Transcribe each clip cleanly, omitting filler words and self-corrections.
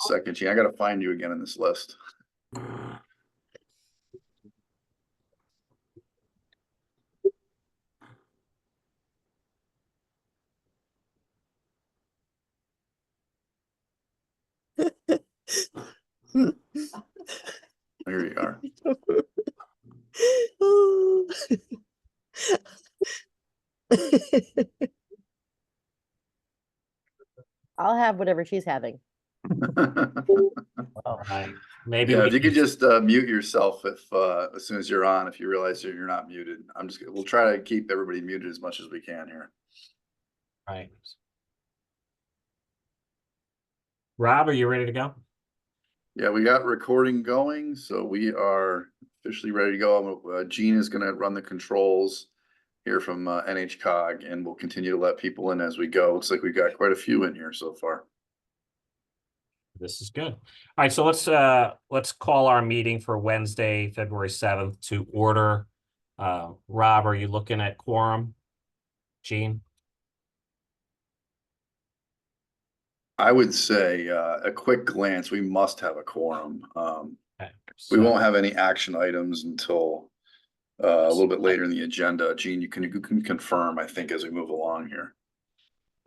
Second, Gene, I gotta find you again in this list. Here you are. I'll have whatever she's having. All right. Maybe Yeah, we if you can could just mute yourself if as soon as you're on, if you realize that you're not muted. We'll try to keep everybody muted as much as we can here. Right. Rob, are you ready to go? Yeah, we got recording going, so we are officially ready to go. Gene is gonna run the controls here from NHCOG, and we'll continue to let people in as we go. Looks like we've got quite a few in here so far. This is good. All right, so let's call our meeting for Wednesday, February 7th to order. Rob, are you looking at quorum? Gene? I would say a quick glance, we must have a quorum. Okay, We so- won't have any action items until a little bit later in the agenda. Gene, you can confirm, I think, as we move along here.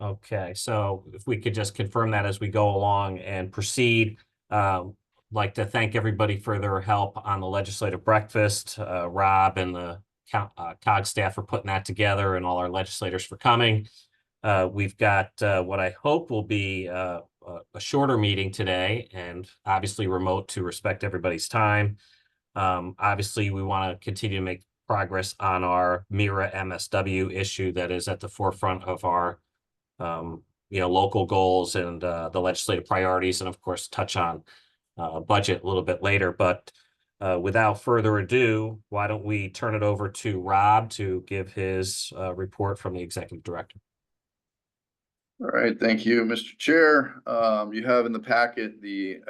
Okay, so if we could just confirm that as we go along and proceed. Like to thank everybody for their help on the legislative breakfast, Rob and the COG staff for putting that together, and all our legislators for coming. We've got what I hope will be a shorter meeting today, and obviously remote to respect everybody's time. Obviously, we want to continue to make progress on our MIRA MSW issue that is at the forefront of our local goals and the legislative priorities, and of course touch on budget a little bit later. But without further ado, why don't we turn it over to Rob to give his report from the executive director. All right, thank you, Mr. Chair. You have in the packet the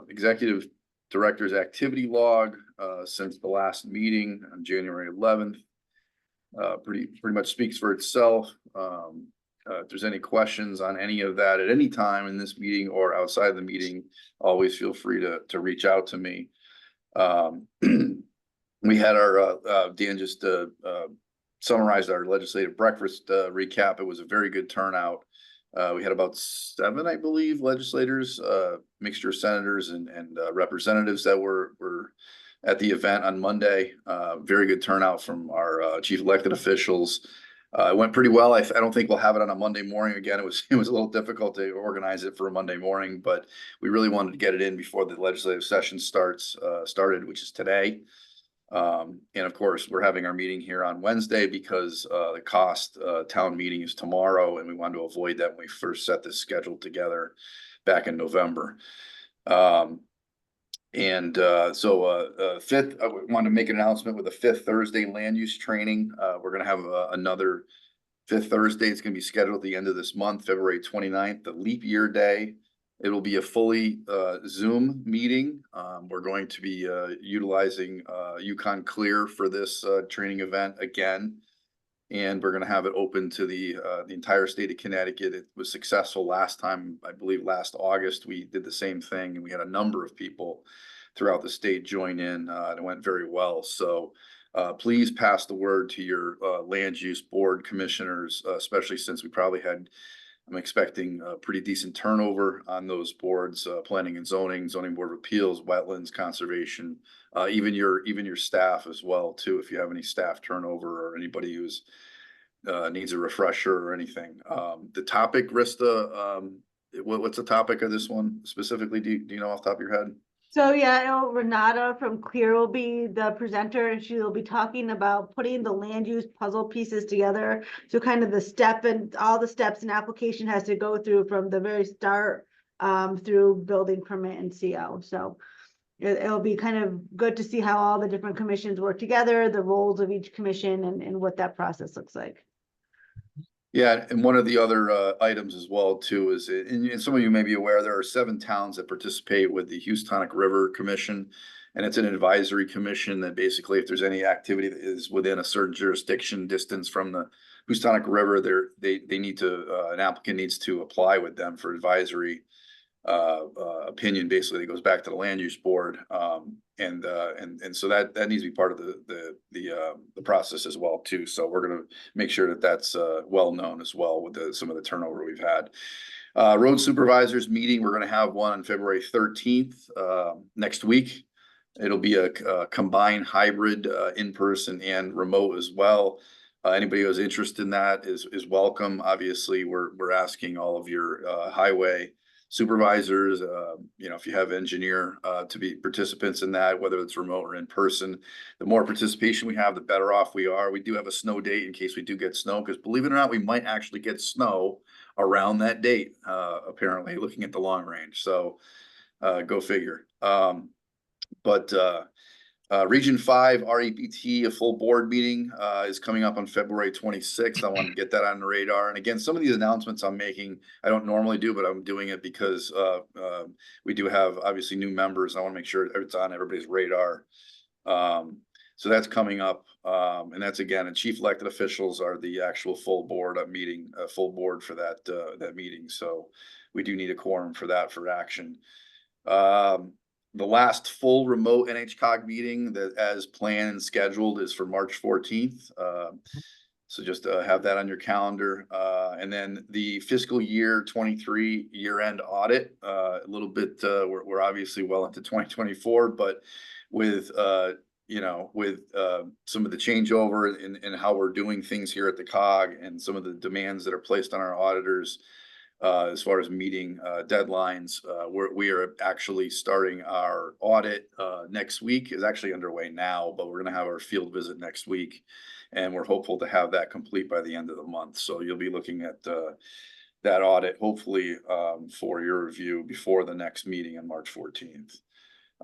executive director's activity log since the last meeting on January 11th. Pretty much speaks for itself. If there's any questions on any of that at any time in this meeting or outside the meeting, always feel free to reach out to me. We had our Dan just summarized our legislative breakfast recap. It was a very good turnout. We had about 7, I believe, legislators, mixture of senators and representatives that were at the event on Monday. Very good turnout from our chief elected officials. It went pretty well. I don't think we'll have it on a Monday morning again. It was a little difficult to organize it for a Monday morning, but we really wanted to get it in before the legislative session started, which is today. And of course, we're having our meeting here on Wednesday because the cost town meeting is tomorrow, and we wanted to avoid that when we first set this schedule together back in November. Fifth, I want to make an announcement with the 5th Thursday land use training. We're going to have another 5th Thursday. It's going to be scheduled at the end of this month, February 29th, the leap year day. It'll be a fully Zoom meeting. We're going to be utilizing Yukon Clear for this training event again. And we're going to have it open to the entire state of Connecticut. It was successful last time, I believe last August, we did the same thing, and we had a number of people throughout the state join in, and it went very well. So please pass the word to your land use board commissioners, especially since we probably had, I'm expecting a pretty decent turnover on those boards, planning and zoning board of appeals, wetlands, conservation, even your staff as well too. If you have any staff turnover or anybody who's needs a refresher or anything. The topic, Rista, what's the topic of this one specifically? Do you know off the top of your head? So yeah, I know Renata from Clear will be the presenter, and she will be talking about putting the land use puzzle pieces together. So kind of the step and all the steps an application has to go through from the very start through building permit and CO. So it'll be kind of good to see how all the different commissions work together, the roles of each commission, and what that process looks like. Yeah, and one of the other items as well too is, and some of you may be aware, there are 7 towns that participate with the Houstonic River Commission, and it's an advisory commission that basically, if there's any activity that is within a certain jurisdiction distance from Houstonic River, they need to, an applicant needs to apply with them for advisory opinion. Basically, it goes back to the land use board. And so that needs to be part of the process as well too. So we're going to make sure that that's well known as well with some of the turnover we've had. Road supervisors meeting, we're going to have one on February 13th, next week. It'll be a combined hybrid, in-person and remote as well. Anybody who's interested in that is welcome. Obviously, we're asking all of your highway supervisors, if you have engineer, to be participants in that, whether it's remote or in person. The more participation we have, the better off we are. We do have a snow date in case we do get snow, because believe it or not, we might actually get snow around that date, apparently, looking at the long range. So go figure. Region 5 REPT, a full board meeting, is coming up on February 26th. I want to get that on the radar. And again, some of these announcements I'm making, I don't normally do, but I'm doing it because we do have obviously new members. I want to make sure it's on everybody's radar. So that's coming up. And that's again, and chief elected officials are the actual full board meeting, full board for that meeting. So we do need a quorum for that for action. The last full remote NHCOG meeting that as planned and scheduled is for March 14th. So just have that on your calendar. And then the fiscal year 23 year-end audit, a little bit, we're obviously well into 2024, but with, with some of the changeover in how we're doing things here at the COG and some of the demands that are placed on our auditors, as far as meeting deadlines, we are actually starting our audit next week. Is actually underway now, but we're going to have our field visit next week, and we're hopeful to have that complete by the end of the month. So you'll be looking at that audit hopefully for your review before the next meeting on March 14th.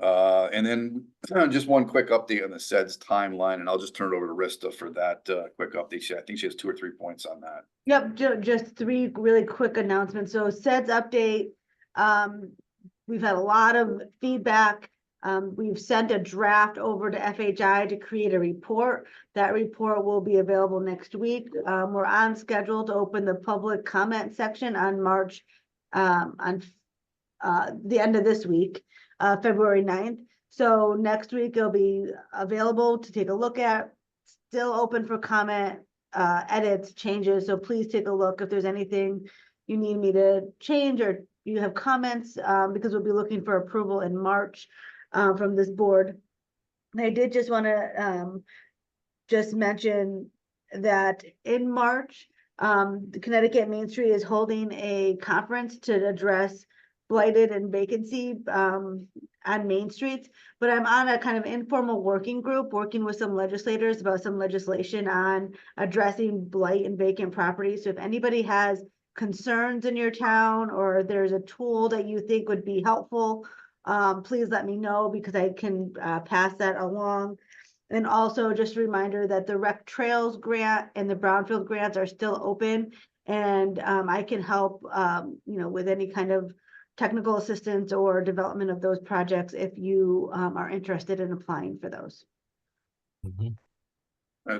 And then just one quick update on the SEDS timeline, and I'll just turn it over to Rista for that quick update. I think she has 2 or 3 points on that. Yep, just 3 really quick announcements. So SEDS update, we've had a lot of feedback. We've sent a draft over to FHI to create a report. That report will be available next week. We're on schedule to open the public comment section on March, on the end of this week, February 9th. So next week it'll be available to take a look at, still open for comment, edits, changes. So please take a look if there's anything you need me to change or you have comments, because we'll be looking for approval in March from this board. And I did just want to just mention that in March, the Connecticut Main Street is holding a conference to address blighted and vacancy on Main Streets, but I'm on a kind of informal working group working with some legislators about some legislation on addressing blight and vacant properties. So if anybody has concerns in your town or there's a tool that you think would be helpful, please let me know, because I can pass that along. And also just a reminder that the Rec Trails grant and the Brownfield grants are still open, and I can help with any kind of technical assistance or development of those projects if you are interested in applying for those.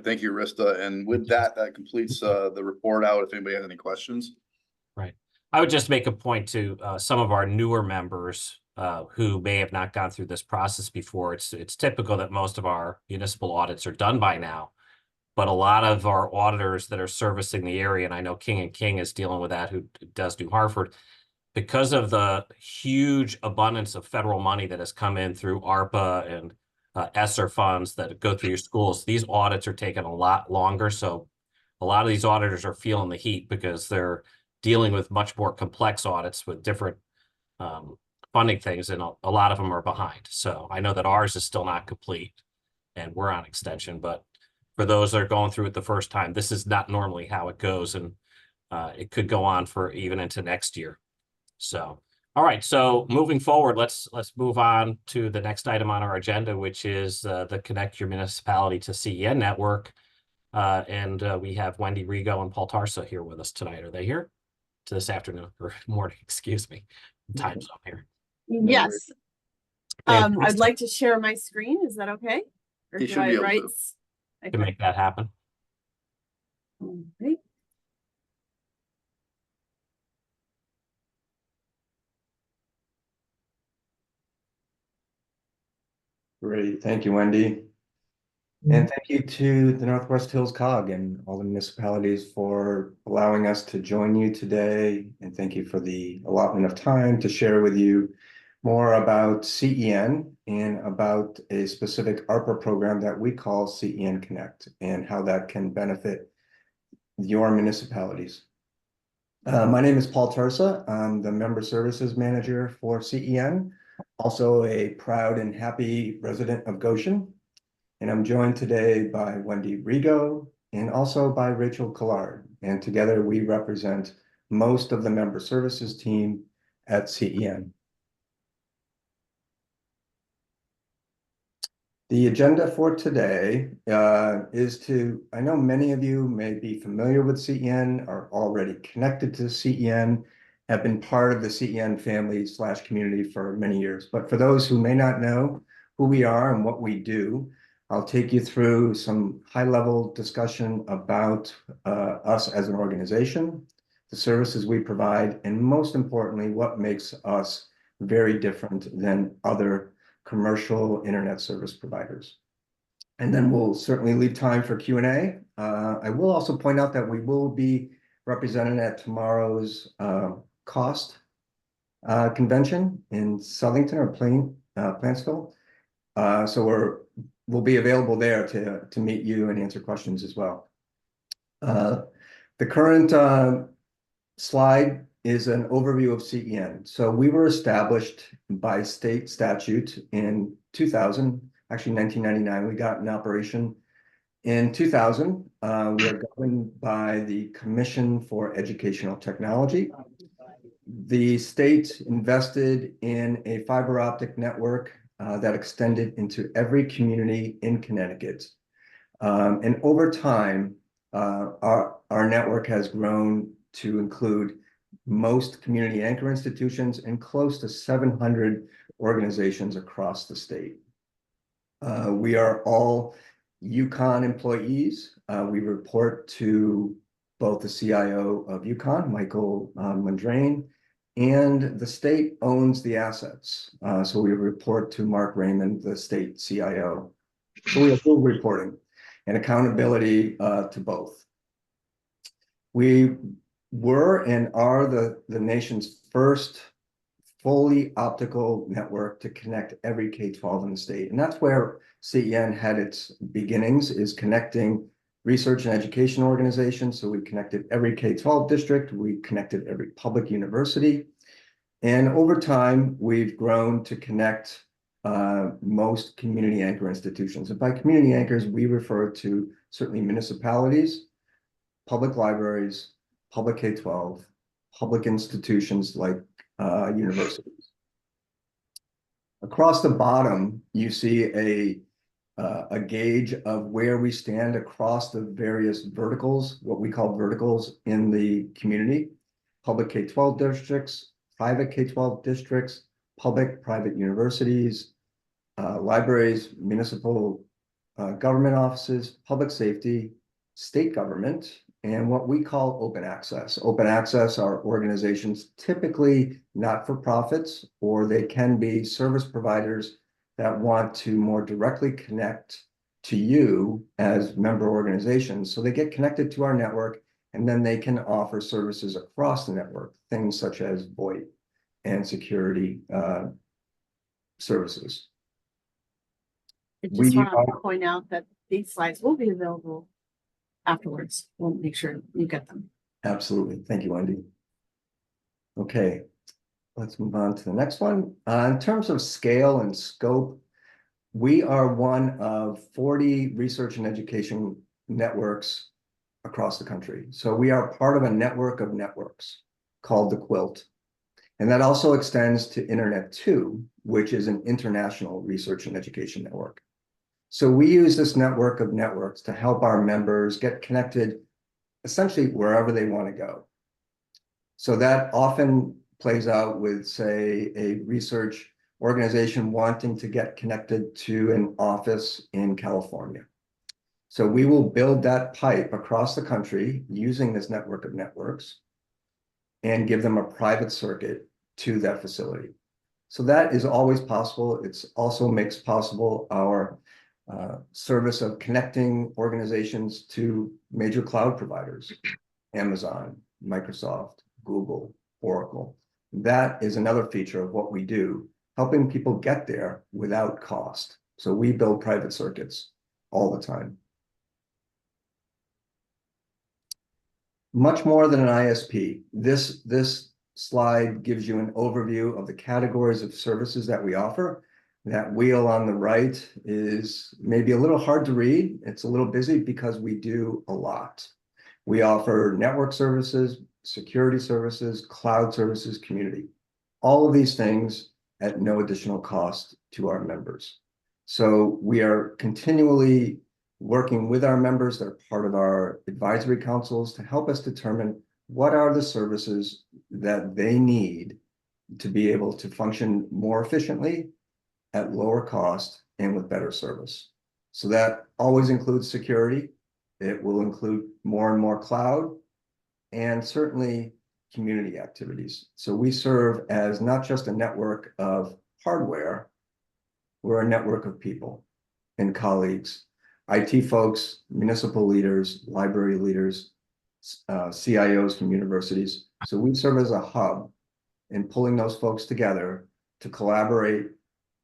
Thank you, Rista. And with that completes the report out. If anybody has any questions. Right. I would just make a point to some of our newer members who may have not gone through this process before. It's typical that most of our municipal audits are done by now, but a lot of our auditors that are servicing the area, and I know King and King is dealing with that, who does New Hartford, because of the huge abundance of federal money that has come in through ARPA and ESSER funds that go through your schools, these audits are taking a lot longer. So a lot of these auditors are feeling the heat because they're dealing with much more complex audits with different funding things, and a lot of them are behind. So I know that ours is still not complete and we're on extension, but for those that are going through it the first time, this is not normally how it goes, and it could go on for even into next year. So, all right. So moving forward, let's move on to the next item on our agenda, which is the Connect Your Municipality to CEN network. And we have Wendy Rigo and Paul Tarsa here with us tonight. Are they here? To this afternoon or morning? Excuse me. Time zone here. Yes. I'd like to share my screen. Is that okay? Or You do should be I able write? to. To make that happen. Okay. Great, thank you, Wendy. And thank you to the Northwest Hills COG and all the municipalities for allowing us to join you today. And thank you for the allotment of time to share with you more about CEN and about a specific ARPA program that we call CEN Connect and how that can benefit your municipalities. My name is Paul Tursa. I'm the Member Services Manager for CEN, also a proud and happy resident of Goshen. And I'm joined today by Wendy Rigo and also by Rachel Collard. And together we represent most of the member services team at CEN. The agenda for today is I know many of you may be familiar with CEN, are already connected to CEN, have been part of the CEN family / community for many years. But for those who may not know who we are and what we do, I'll take you through some high-level discussion about us as an organization, the services we provide, and most importantly, what makes us very different than other commercial internet service providers. And then we'll certainly leave time for Q&A. I will also point out that we will be represented at tomorrow's COST convention in Southington or Plantsville. So we'll be available there to meet you and answer questions as well. The current slide is an overview of CEN. So we were established by state statute in 2000, actually 1999. We got in operation in 2000. We are governed by the Commission for Educational Technology. The state invested in a fiber optic network that extended into every community in Connecticut. And over time, our network has grown to include most community anchor institutions and close to 700 organizations across the state. We are all UConn employees. We report to both the CIO of UConn, Michael Mondrain, and the state owns the assets. So we report to Mark Raymond, the state CIO. So we have full reporting and accountability to both. We were and are the nation's first fully optical network to connect every K-12 in the state. And that's where CEN had its beginnings, is connecting research and education organizations. So we connected every K-12 district, we connected every public university. And over time, we've grown to connect most community anchor institutions. And by community anchors, we refer to certainly municipalities, public libraries, public K-12, public institutions like universities. Across the bottom, you see a gauge of where we stand across the various verticals, what we call verticals in the community: public K-12 districts, private K-12 districts, public, private universities, libraries, municipal government offices, public safety, state government, and what we call open access. Open access are organizations, typically not-for-profits, or they can be service providers that want to more directly connect to you as member organizations. So they get connected to our network, and then they can offer services across the network, things such as VoIP and security services. I just want to point out that these slides will be available afterwards. We'll make sure you get them. Absolutely. Thank you, Wendy. Okay, let's move on to the next one. In terms of scale and scope, we are one of 40 research and education networks across the country. So we are part of a network of networks called the Quilt. And that also extends to Internet 2, which is an international research and education network. So we use this network of networks to help our members get connected essentially wherever they want to go. So that often plays out with, say, a research organization wanting to get connected to an office in California. So we will build that pipe across the country using this network of networks and give them a private circuit to that facility. So that is always possible. It's also makes possible our service of connecting organizations to major cloud providers, Amazon, Microsoft, Google, Oracle. That is another feature of what we do, helping people get there without cost. So we build private circuits all the time. Much more than an ISP. This slide gives you an overview of the categories of services that we offer. That wheel on the right is maybe a little hard to read. It's a little busy because we do a lot. We offer network services, security services, cloud services, community. All of these things at no additional cost to our members. So we are continually working with our members that are part of our advisory councils to help us determine what are the services that they need to be able to function more efficiently at lower cost and with better service. So that always includes security. It will include more and more cloud and certainly community activities. So we serve as not just a network of hardware, we're a network of people and colleagues, IT folks, municipal leaders, library leaders, CIOs from universities. So we serve as a hub in pulling those folks together to collaborate,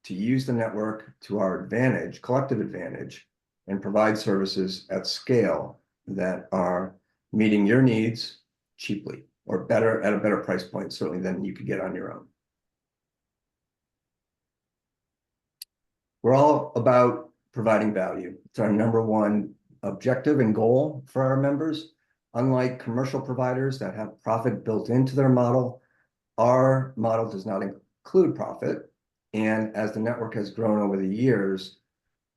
to use the network to our advantage, collective advantage, and provide services at scale that are meeting your needs cheaply or better at a better price point, certainly than you could get on your own. We're all about providing value. It's our #1 objective and goal for our members. Unlike commercial providers that have profit built into their model, our model does not include profit. And as the network has grown over the years,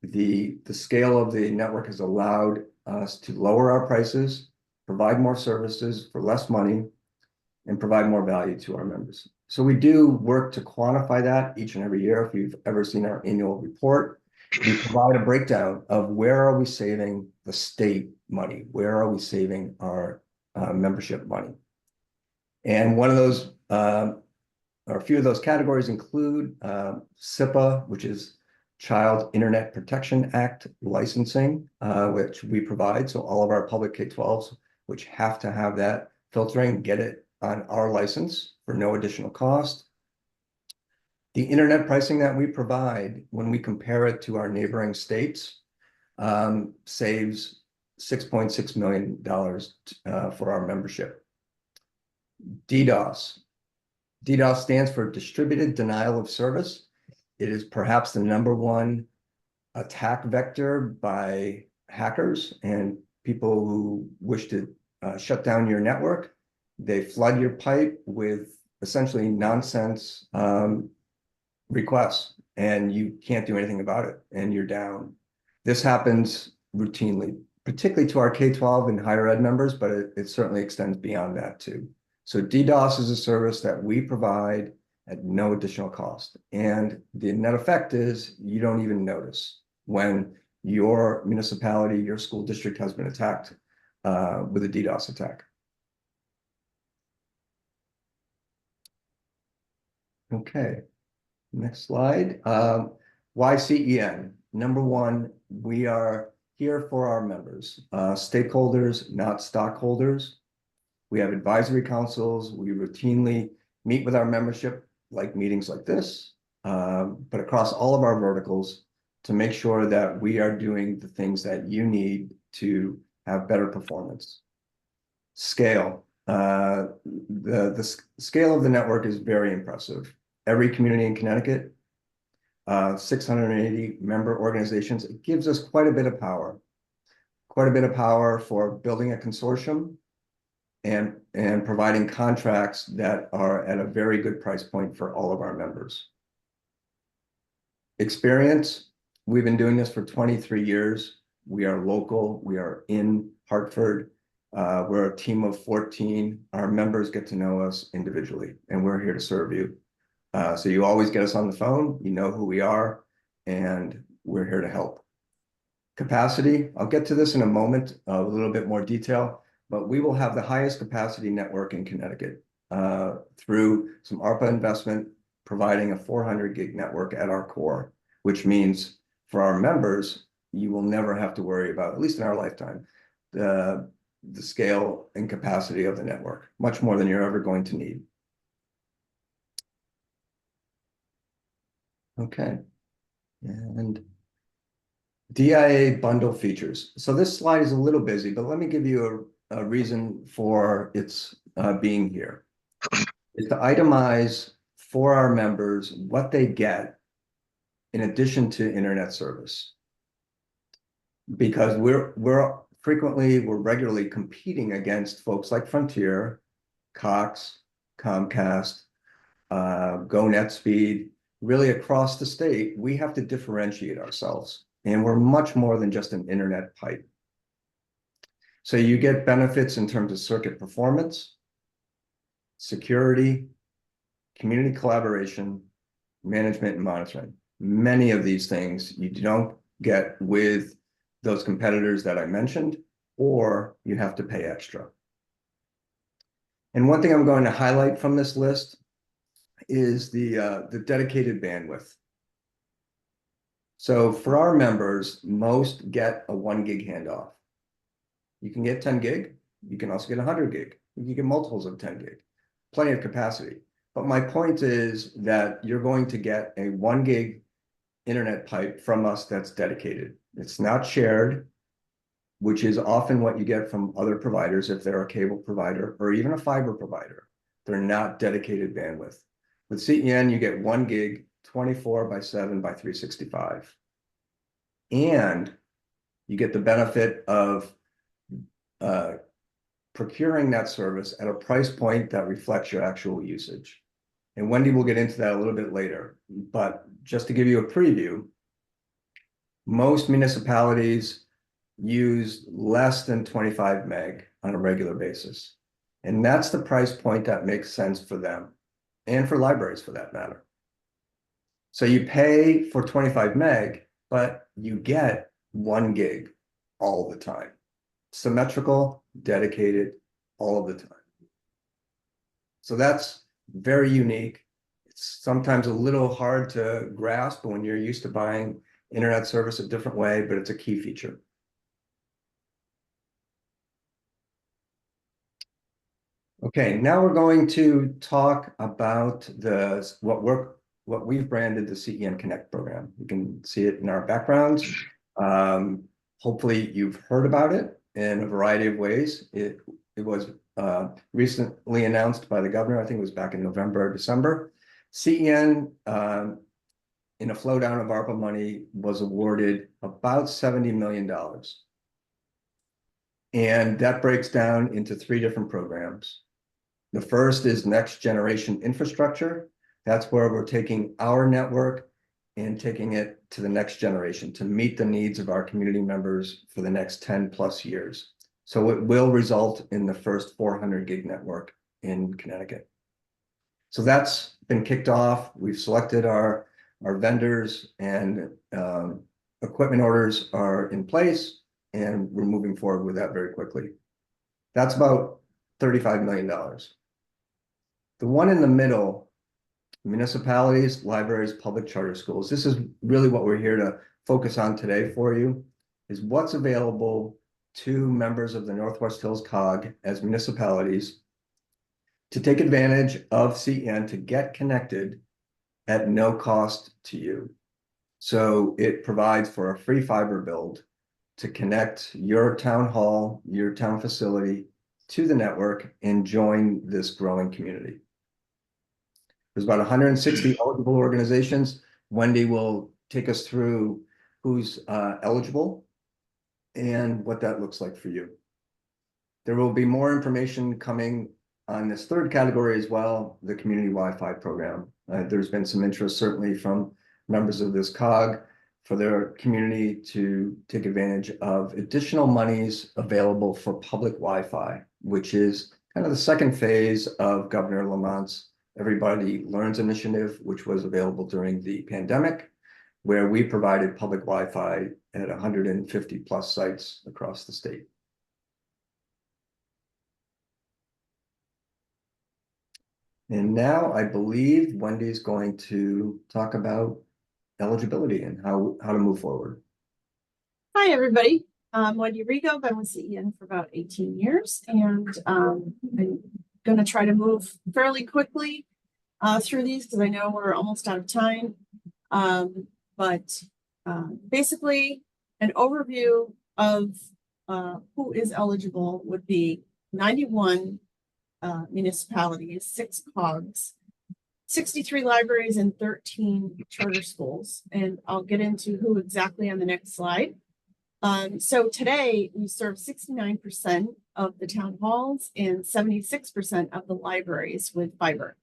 the scale of the network has allowed us to lower our prices, provide more services for less money, and provide more value to our members. So we do work to quantify that each and every year. If you've ever seen our annual report, we provide a breakdown of where are we saving the state money, where are we saving our membership money. And one of those, or a few of those categories include SIPA, which is Child Internet Protection Act licensing, which we provide. So all of our public K-12s, which have to have that filtering, get it on our license for no additional cost. The internet pricing that we provide, when we compare it to our neighboring states, saves $6.6 million for our membership. DDoS. DDoS stands for Distributed Denial of Service. It is perhaps the #1 attack vector by hackers and people who wish to shut down your network. They flood your pipe with essentially nonsense requests, and you can't do anything about it, and you're down. This happens routinely, particularly to our K-12 and higher ed members, but it certainly extends beyond that too. So DDoS is a service that we provide at no additional cost. And the net effect is you don't even notice when your municipality, your school district has been attacked with a DDoS attack. Okay, next slide. Why CEN? #1, we are here for our members, stakeholders, not stockholders. We have advisory councils. We routinely meet with our membership, like meetings like this, but across all of our verticals to make sure that we are doing the things that you need to have better performance. Scale. The scale of the network is very impressive. Every community in Connecticut, 680 member organizations. It gives us quite a bit of power. Quite a bit of power for building a consortium and providing contracts that are at a very good price point for all of our members. Experience, we've been doing this for 23 years. We are local, we are in Hartford. We're a team of 14. Our members get to know us individually, and we're here to serve you. So you always get us on the phone, you know who we are, and we're here to help. Capacity, I'll get to this in a moment, a little bit more detail, but we will have the highest capacity network in Connecticut through some ARPA investment, providing a 400 gig network at our core, which means for our members, you will never have to worry about, at least in our lifetime, the scale and capacity of the network, much more than you're ever going to need. Okay, and DIA bundle features. So this slide is a little busy, but let me give you a reason for its being here. It's to itemize for our members what they get in addition to internet service. Because we're regularly competing against folks like Frontier, Cox, Comcast, GoNetspeed, really across the state. We have to differentiate ourselves. And we're much more than just an internet pipe. So you get benefits in terms of circuit performance, security, community collaboration, management, and monitoring. Many of these things you don't get with those competitors that I mentioned, or you have to pay extra. And one thing I'm going to highlight from this list is the dedicated bandwidth. So for our members, most get a 1 gig handoff. You can get 10 gig. You can also get 100 gig. You can get multiples of 10 gig. Plenty of capacity. But my point is that you're going to get a 1 gig internet pipe from us that's dedicated. It's not shared, which is often what you get from other providers if they're a cable provider or even a fiber provider. They're not dedicated bandwidth. With CEN, you get 1 gig 24/7/365. And you get the benefit of procuring that service at a price point that reflects your actual usage. And Wendy will get into that a little bit later. But just to give you a preview, most municipalities use less than 25 meg on a regular basis. And that's the price point that makes sense for them and for libraries for that matter. So you pay for 25 meg, but you get 1 gig all the time. Symmetrical, dedicated, all of the time. So that's very unique. It's sometimes a little hard to grasp when you're used to buying internet service a different way, but it's a key feature. Okay, now we're going to talk about what we've branded the CEN Connect program. You can see it in our backgrounds. Hopefully you've heard about it in a variety of ways. It was recently announced by the governor. I think it was back in November or December. CEN, in a flow down of ARPA money, was awarded about $70 million. And that breaks down into 3 different programs. The first is next generation infrastructure. That's where we're taking our network and taking it to the next generation to meet the needs of our community members for the next 10 plus years. So it will result in the first 400 gig network in Connecticut. So that's been kicked off. We've selected our vendors, and equipment orders are in place, and we're moving forward with that very quickly. That's about $35 million. The one in the middle, municipalities, libraries, public charter schools. This is really what we're here to focus on today for you, is what's available to members of the Northwest Hills COG as municipalities to take advantage of CEN to get connected at no cost to you. So it provides for a free fiber build to connect your town hall, your town facility to the network and join this growing community. There's about 160 eligible organizations. Wendy will take us through who's eligible and what that looks like for you. There will be more information coming on this third category as well, the community Wi-Fi program. There's been some interest certainly from members of this COG for their community to take advantage of additional monies available for public Wi-Fi, which is kind of the second phase of Governor Lamont's Everybody Learns initiative, which was available during the pandemic, where we provided public Wi-Fi at 150 plus sites across the state. And now I believe Wendy's going to talk about eligibility and how to move forward. Hi, everybody. I'm Wendy Rigo. Been with CEN for about 18 years, and I'm going to try to move fairly quickly through these because I know we're almost out of time. Basically, an overview of who is eligible would be 91 municipalities, 6 COGs, 63 libraries, and 13 charter schools. And I'll get into who exactly on the next slide. So today we serve 69% of the town halls and 76% of the libraries with fiber.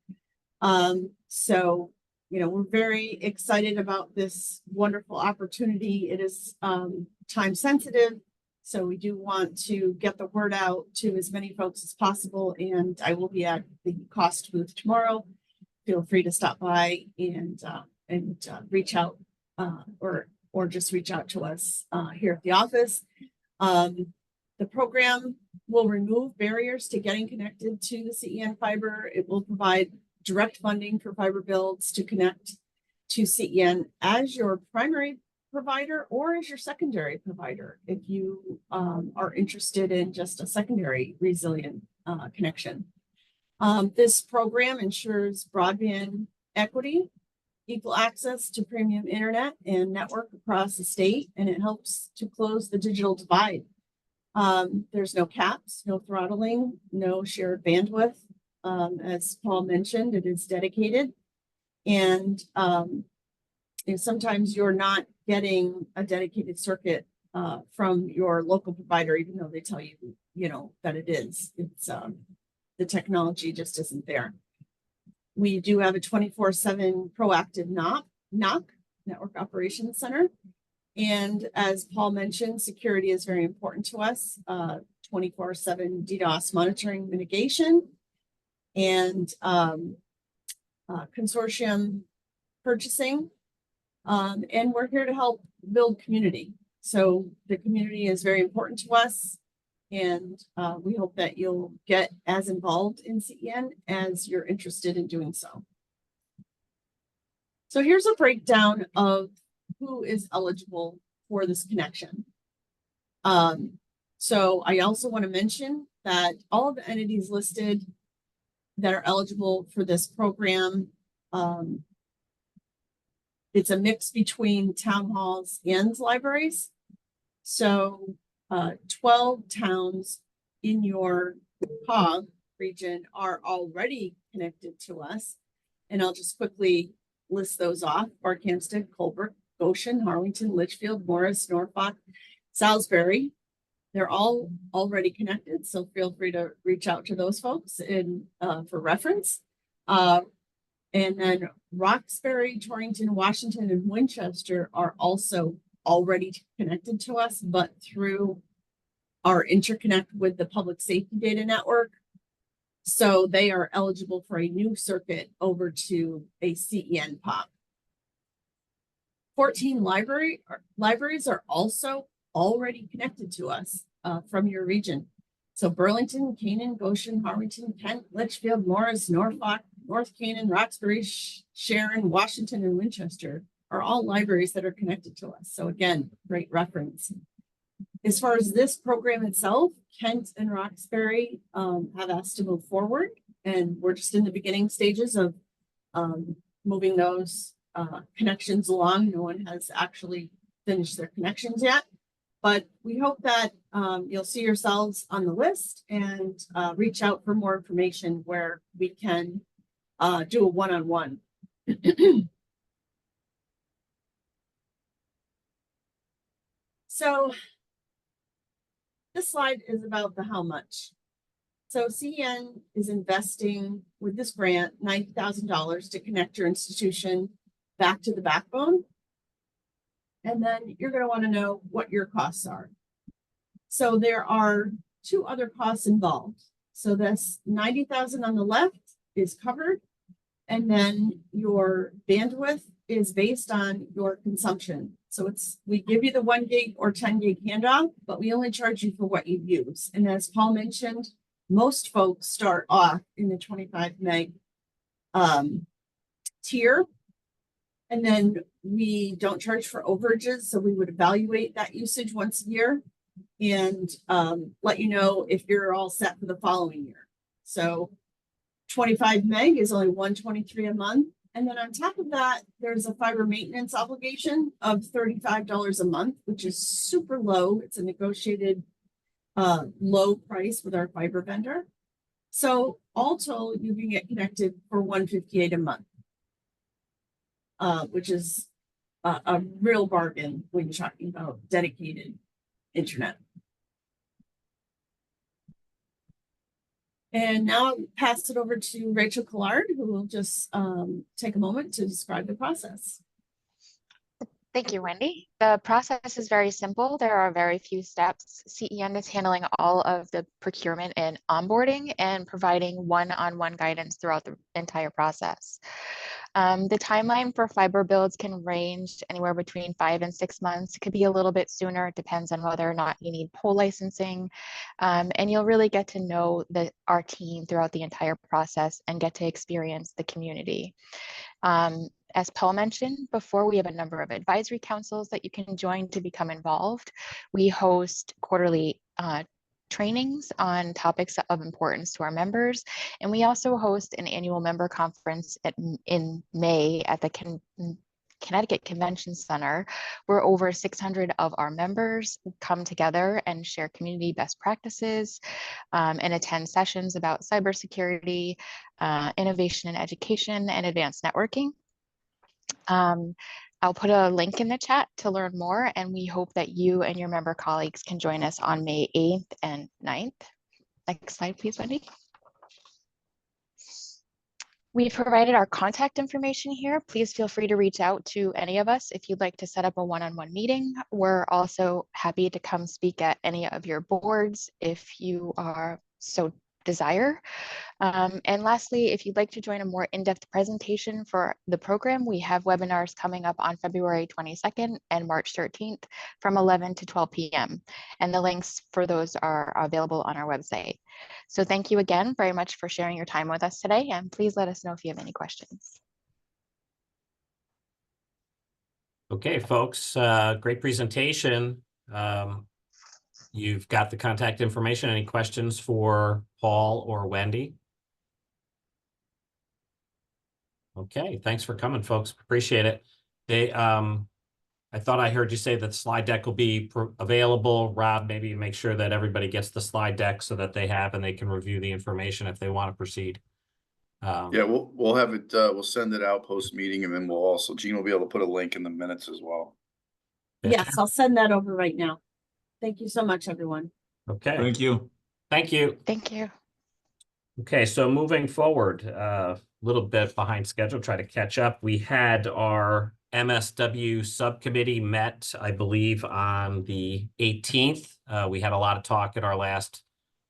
So, you know, we're very excited about this wonderful opportunity. It is time sensitive. So we do want to get the word out to as many folks as possible. And I will be at the cost booth tomorrow. Feel free to stop by and reach out or just reach out to us here at the office. The program will remove barriers to getting connected to the CEN fiber. It will provide direct funding for fiber builds to connect to CEN as your primary provider or as your secondary provider if you are interested in just a secondary resilient connection. This program ensures broadband equity, equal access to premium internet and network across the state, and it helps to close the digital divide. There's no caps, no throttling, no shared bandwidth. As Paul mentioned, it is dedicated. And sometimes you're not getting a dedicated circuit from your local provider, even though they tell you, you know, that it is. It's the technology just isn't there. We do have a 24/7 proactive NOC, Network Operations Center. And as Paul mentioned, security is very important to us. 24/7 DDoS monitoring mitigation and consortium purchasing. And we're here to help build community. So the community is very important to us. And we hope that you'll get as involved in CEN as you're interested in doing so. So here's a breakdown of who is eligible for this connection. So I also want to mention that all of the entities listed that are eligible for this program, it's a mix between town halls and libraries. So 12 towns in your COG region are already connected to us. And I'll just quickly list those off: Barkhamsted, Colbrook, Goshen, Harwington, Litchfield, Morris, Norfolk, Salisbury. They're all already connected, so feel free to reach out to those folks for reference. And then Roxbury, Torrington, Washington, and Winchester are also already connected to us, but through our interconnect with the public safety data network. So they are eligible for a new circuit over to a CEN POP. 14 libraries are also already connected to us from your region. So Burlington, Canaan, Goshen, Harwington, Kent, Litchfield, Morris, Norfolk, North Canaan, Roxbury, Sharon, Washington, and Winchester are all libraries that are connected to us. So again, great reference. As far as this program itself, Kent and Roxbury have asked to move forward, and we're just in the beginning stages of moving those connections along. No one has actually finished their connections yet, but we hope that you'll see yourselves on the list and reach out for more information where we can do a one-on-one. So this slide is about the how much. So CEN is investing with this grant $90,000 to connect your institution back to the backbone. And then you're going to want to know what your costs are. So there are 2 other costs involved. So this $90,000 on the left is covered. And then your bandwidth is based on your consumption. So we give you the 1 gig or 10 gig handoff, but we only charge you for what you use. And as Paul mentioned, most folks start off in the 25 meg tier. And then we don't charge for overages. So we would evaluate that usage once a year and let you know if you're all set for the following year. So 25 meg is only $123 a month. And then on top of that, there's a fiber maintenance obligation of $35 a month, which is super low. It's a negotiated low price with our fiber vendor. So all told, you can get connected for $158 a month, which is a real bargain when you're talking about dedicated internet. And now I'll pass it over to Rachel Collard, who will just take a moment to describe the process. Thank you, Wendy. The process is very simple. There are very few steps. CEN is handling all of the procurement and onboarding and providing one-on-one guidance throughout the entire process. The timeline for fiber builds can range anywhere between 5 and 6 months. It could be a little bit sooner. It depends on whether or not you need pole licensing. And you'll really get to know our team throughout the entire process and get to experience the community. As Paul mentioned before, we have a number of advisory councils that you can join to become involved. We host quarterly trainings on topics of importance to our members. And we also host an annual member conference in May at the Connecticut Convention Center, where over 600 of our members come together and share community best practices and attend sessions about cybersecurity, innovation and education, and advanced networking. I'll put a link in the chat to learn more, and we hope that you and your member colleagues can join us on May 8th and 9th. Next slide, please, Wendy. We've provided our contact information here. Please feel free to reach out to any of us if you'd like to set up a one-on-one meeting. We're also happy to come speak at any of your boards if you are so desire. And lastly, if you'd like to join a more in-depth presentation for the program, we have webinars coming up on February 22nd and March 13th from 11 to 12 p.m. And the links for those are available on our website. So thank you again very much for sharing your time with us today. And please let us know if you have any questions. Okay, folks, great presentation. You've got the contact information. Any questions for Paul or Wendy? Okay, thanks for coming, folks. Appreciate it. I thought I heard you say that the slide deck will be available. Rob, maybe make sure that everybody gets the slide deck so that they have and they can review the information if they want to proceed. Yeah, we'll have it. We'll send it out post meeting, and then we'll also Gene will be able to put a link in the minutes as well. Yes, I'll send that over right now. Thank you so much, everyone. Okay. Thank you. Thank you. Thank you. Okay, so moving forward, a little bit behind schedule, try to catch up. We had our MSW subcommittee met, I believe, on the 18th. We had a lot of talk at our last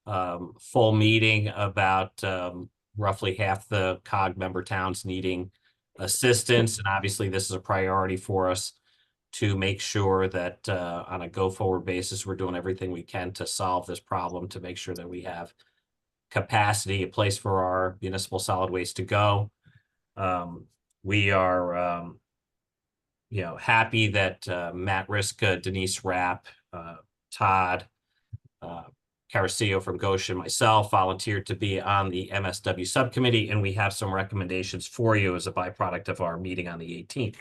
full meeting about roughly half the COG member towns needing assistance. And obviously, this is a priority for us to make sure that on a go-forward basis, we're doing everything we can to solve this problem, to make sure that we have capacity, a place for our municipal solid waste to go. We are, happy that Matt Riska, Denise Rapp, Todd, Carasillo from Goshen, myself volunteered to be on the MSW subcommittee, and we have some recommendations for you as a byproduct of our meeting on the 18th.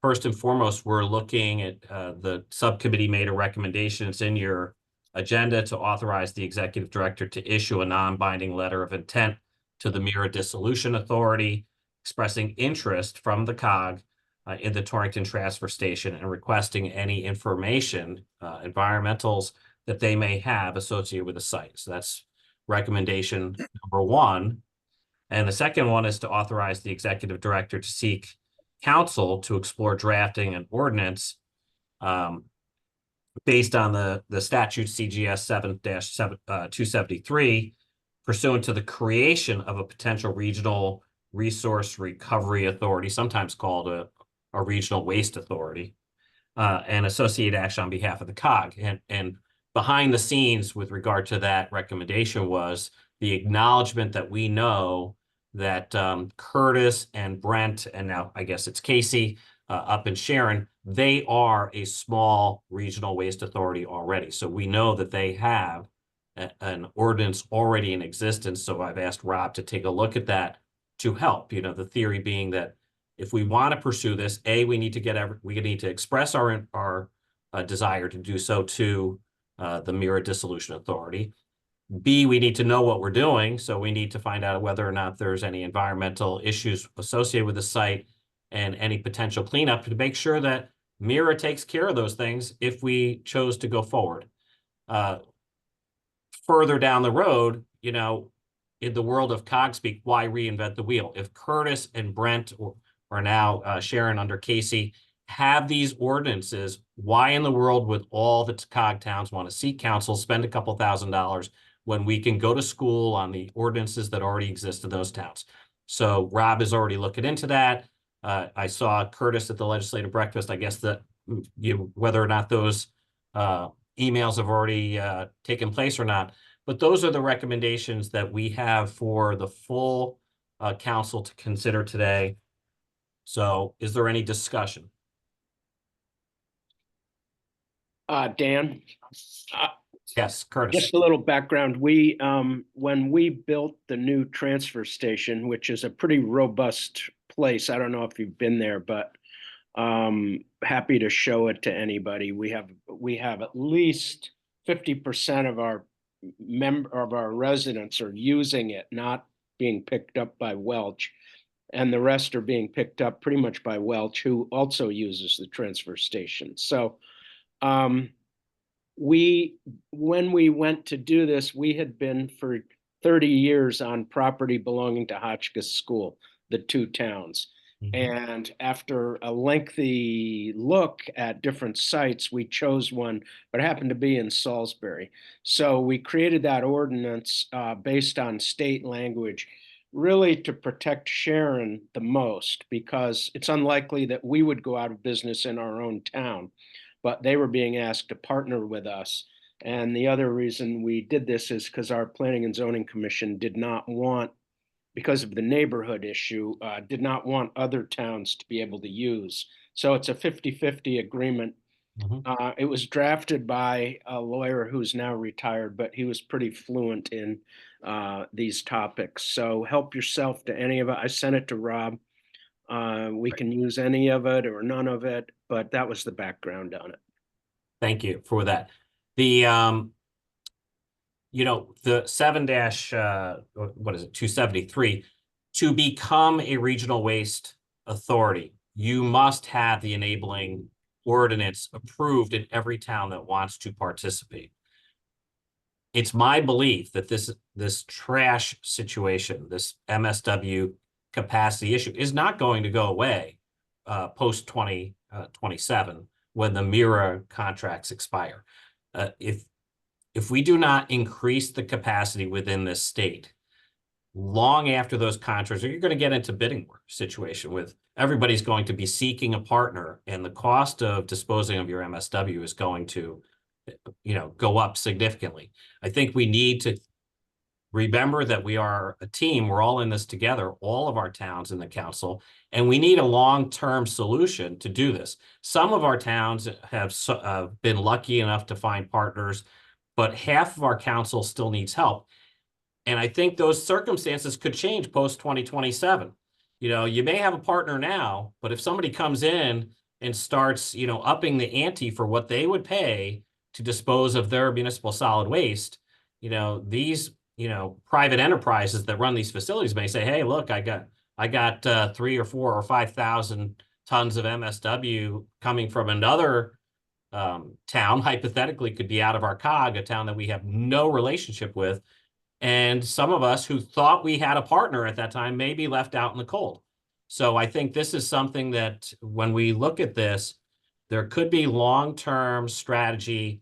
First and foremost, we're looking at the subcommittee made a recommendation. It's in your agenda to authorize the executive director to issue a non-binding letter of intent to the Mira Dissolution Authority, expressing interest from the COG in the Torrington Transfer Station and requesting any information, environmentals, that they may have associated with the site. So that's recommendation number one. And the second one is to authorize the executive director to seek counsel to explore drafting an ordinance based on the statute CGS 7-273, pursuant to the creation of a potential regional resource recovery authority, sometimes called a a regional waste authority, and associate action on behalf of the COG. And behind the scenes with regard to that recommendation was the acknowledgement that we know that Curtis and Brent, and now I guess it's Casey, up in Sharon, they are a small regional waste authority already. So we know that they have an ordinance already in existence. So I've asked Rob to take a look at that to help, you know, the theory being that if we want to pursue this, we need to express our desire to do so to the Mira Dissolution Authority. B, we need to know what we're doing. So we need to find out whether or not there's any environmental issues associated with the site and any potential cleanup to make sure that Mira takes care of those things if we chose to go forward. Further down the road, you know, in the world of COG speak, why reinvent the wheel? If Curtis and Brent or now Sharon under Casey have these ordinances, why in the world would all the COG towns want to seek counsel, spend a couple $1,000s when we can go to school on the ordinances that already exist in those towns? So Rob is already looking into that. I saw Curtis at the legislative breakfast. I guess that whether or not those emails have already taken place or not, but those are the recommendations that we have for the full council to consider today. So is there any discussion? Dan, Yes, Curtis. just a little background. We, when we built the new transfer station, which is a pretty robust place, I don't know if you've been there, but happy to show it to anybody. We have at least 50% of our residents are using it, not being picked up by Welch. And the rest are being picked up pretty much by Welch, who also uses the transfer station. So when we went to do this, we had been for 30 years on property belonging to Hotchkiss School, the two towns. And after a lengthy look at different sites, we chose one, but it happened to be in Salisbury. So we created that ordinance based on state language, really to protect Sharon the most, because it's unlikely that we would go out of business in our own town, but they were being asked to partner with us. And the other reason we did this is because our Planning and Zoning Commission did not want, because of the neighborhood issue, did not want other towns to be able to use. So it's a 50-50 agreement. It was drafted by a lawyer who's now retired, but he was pretty fluent in these topics. So help yourself to any of it. I sent it to Rob. We can use any of it or none of it, but that was the background on it. Thank you for that. The the 273, to become a regional waste authority, you must have the enabling ordinance approved in every town that wants to participate. It's my belief that this trash situation, this MSW capacity issue, is not going to go away post 2027 when the Mira contracts expire. If we do not increase the capacity within this state, long after those contracts, you're going to get into bidding war situation with everybody's going to be seeking a partner, and the cost of disposing of your MSW is going to, go up significantly. I think we need to remember that we are a team. We're all in this together, all of our towns in the council, and we need a long-term solution to do this. Some of our towns have been lucky enough to find partners, but half of our council still needs help. And I think those circumstances could change post 2027. You may have a partner now, but if somebody comes in and starts, upping the ante for what they would pay to dispose of their municipal solid waste, these, private enterprises that run these facilities may say, hey, look, I got 3 or 4 or 5,000 tons of MSW coming from another town, hypothetically could be out of our COG, a town that we have no relationship with. And some of us who thought we had a partner at that time may be left out in the cold. So I think this is something that when we look at this, there could be long-term strategy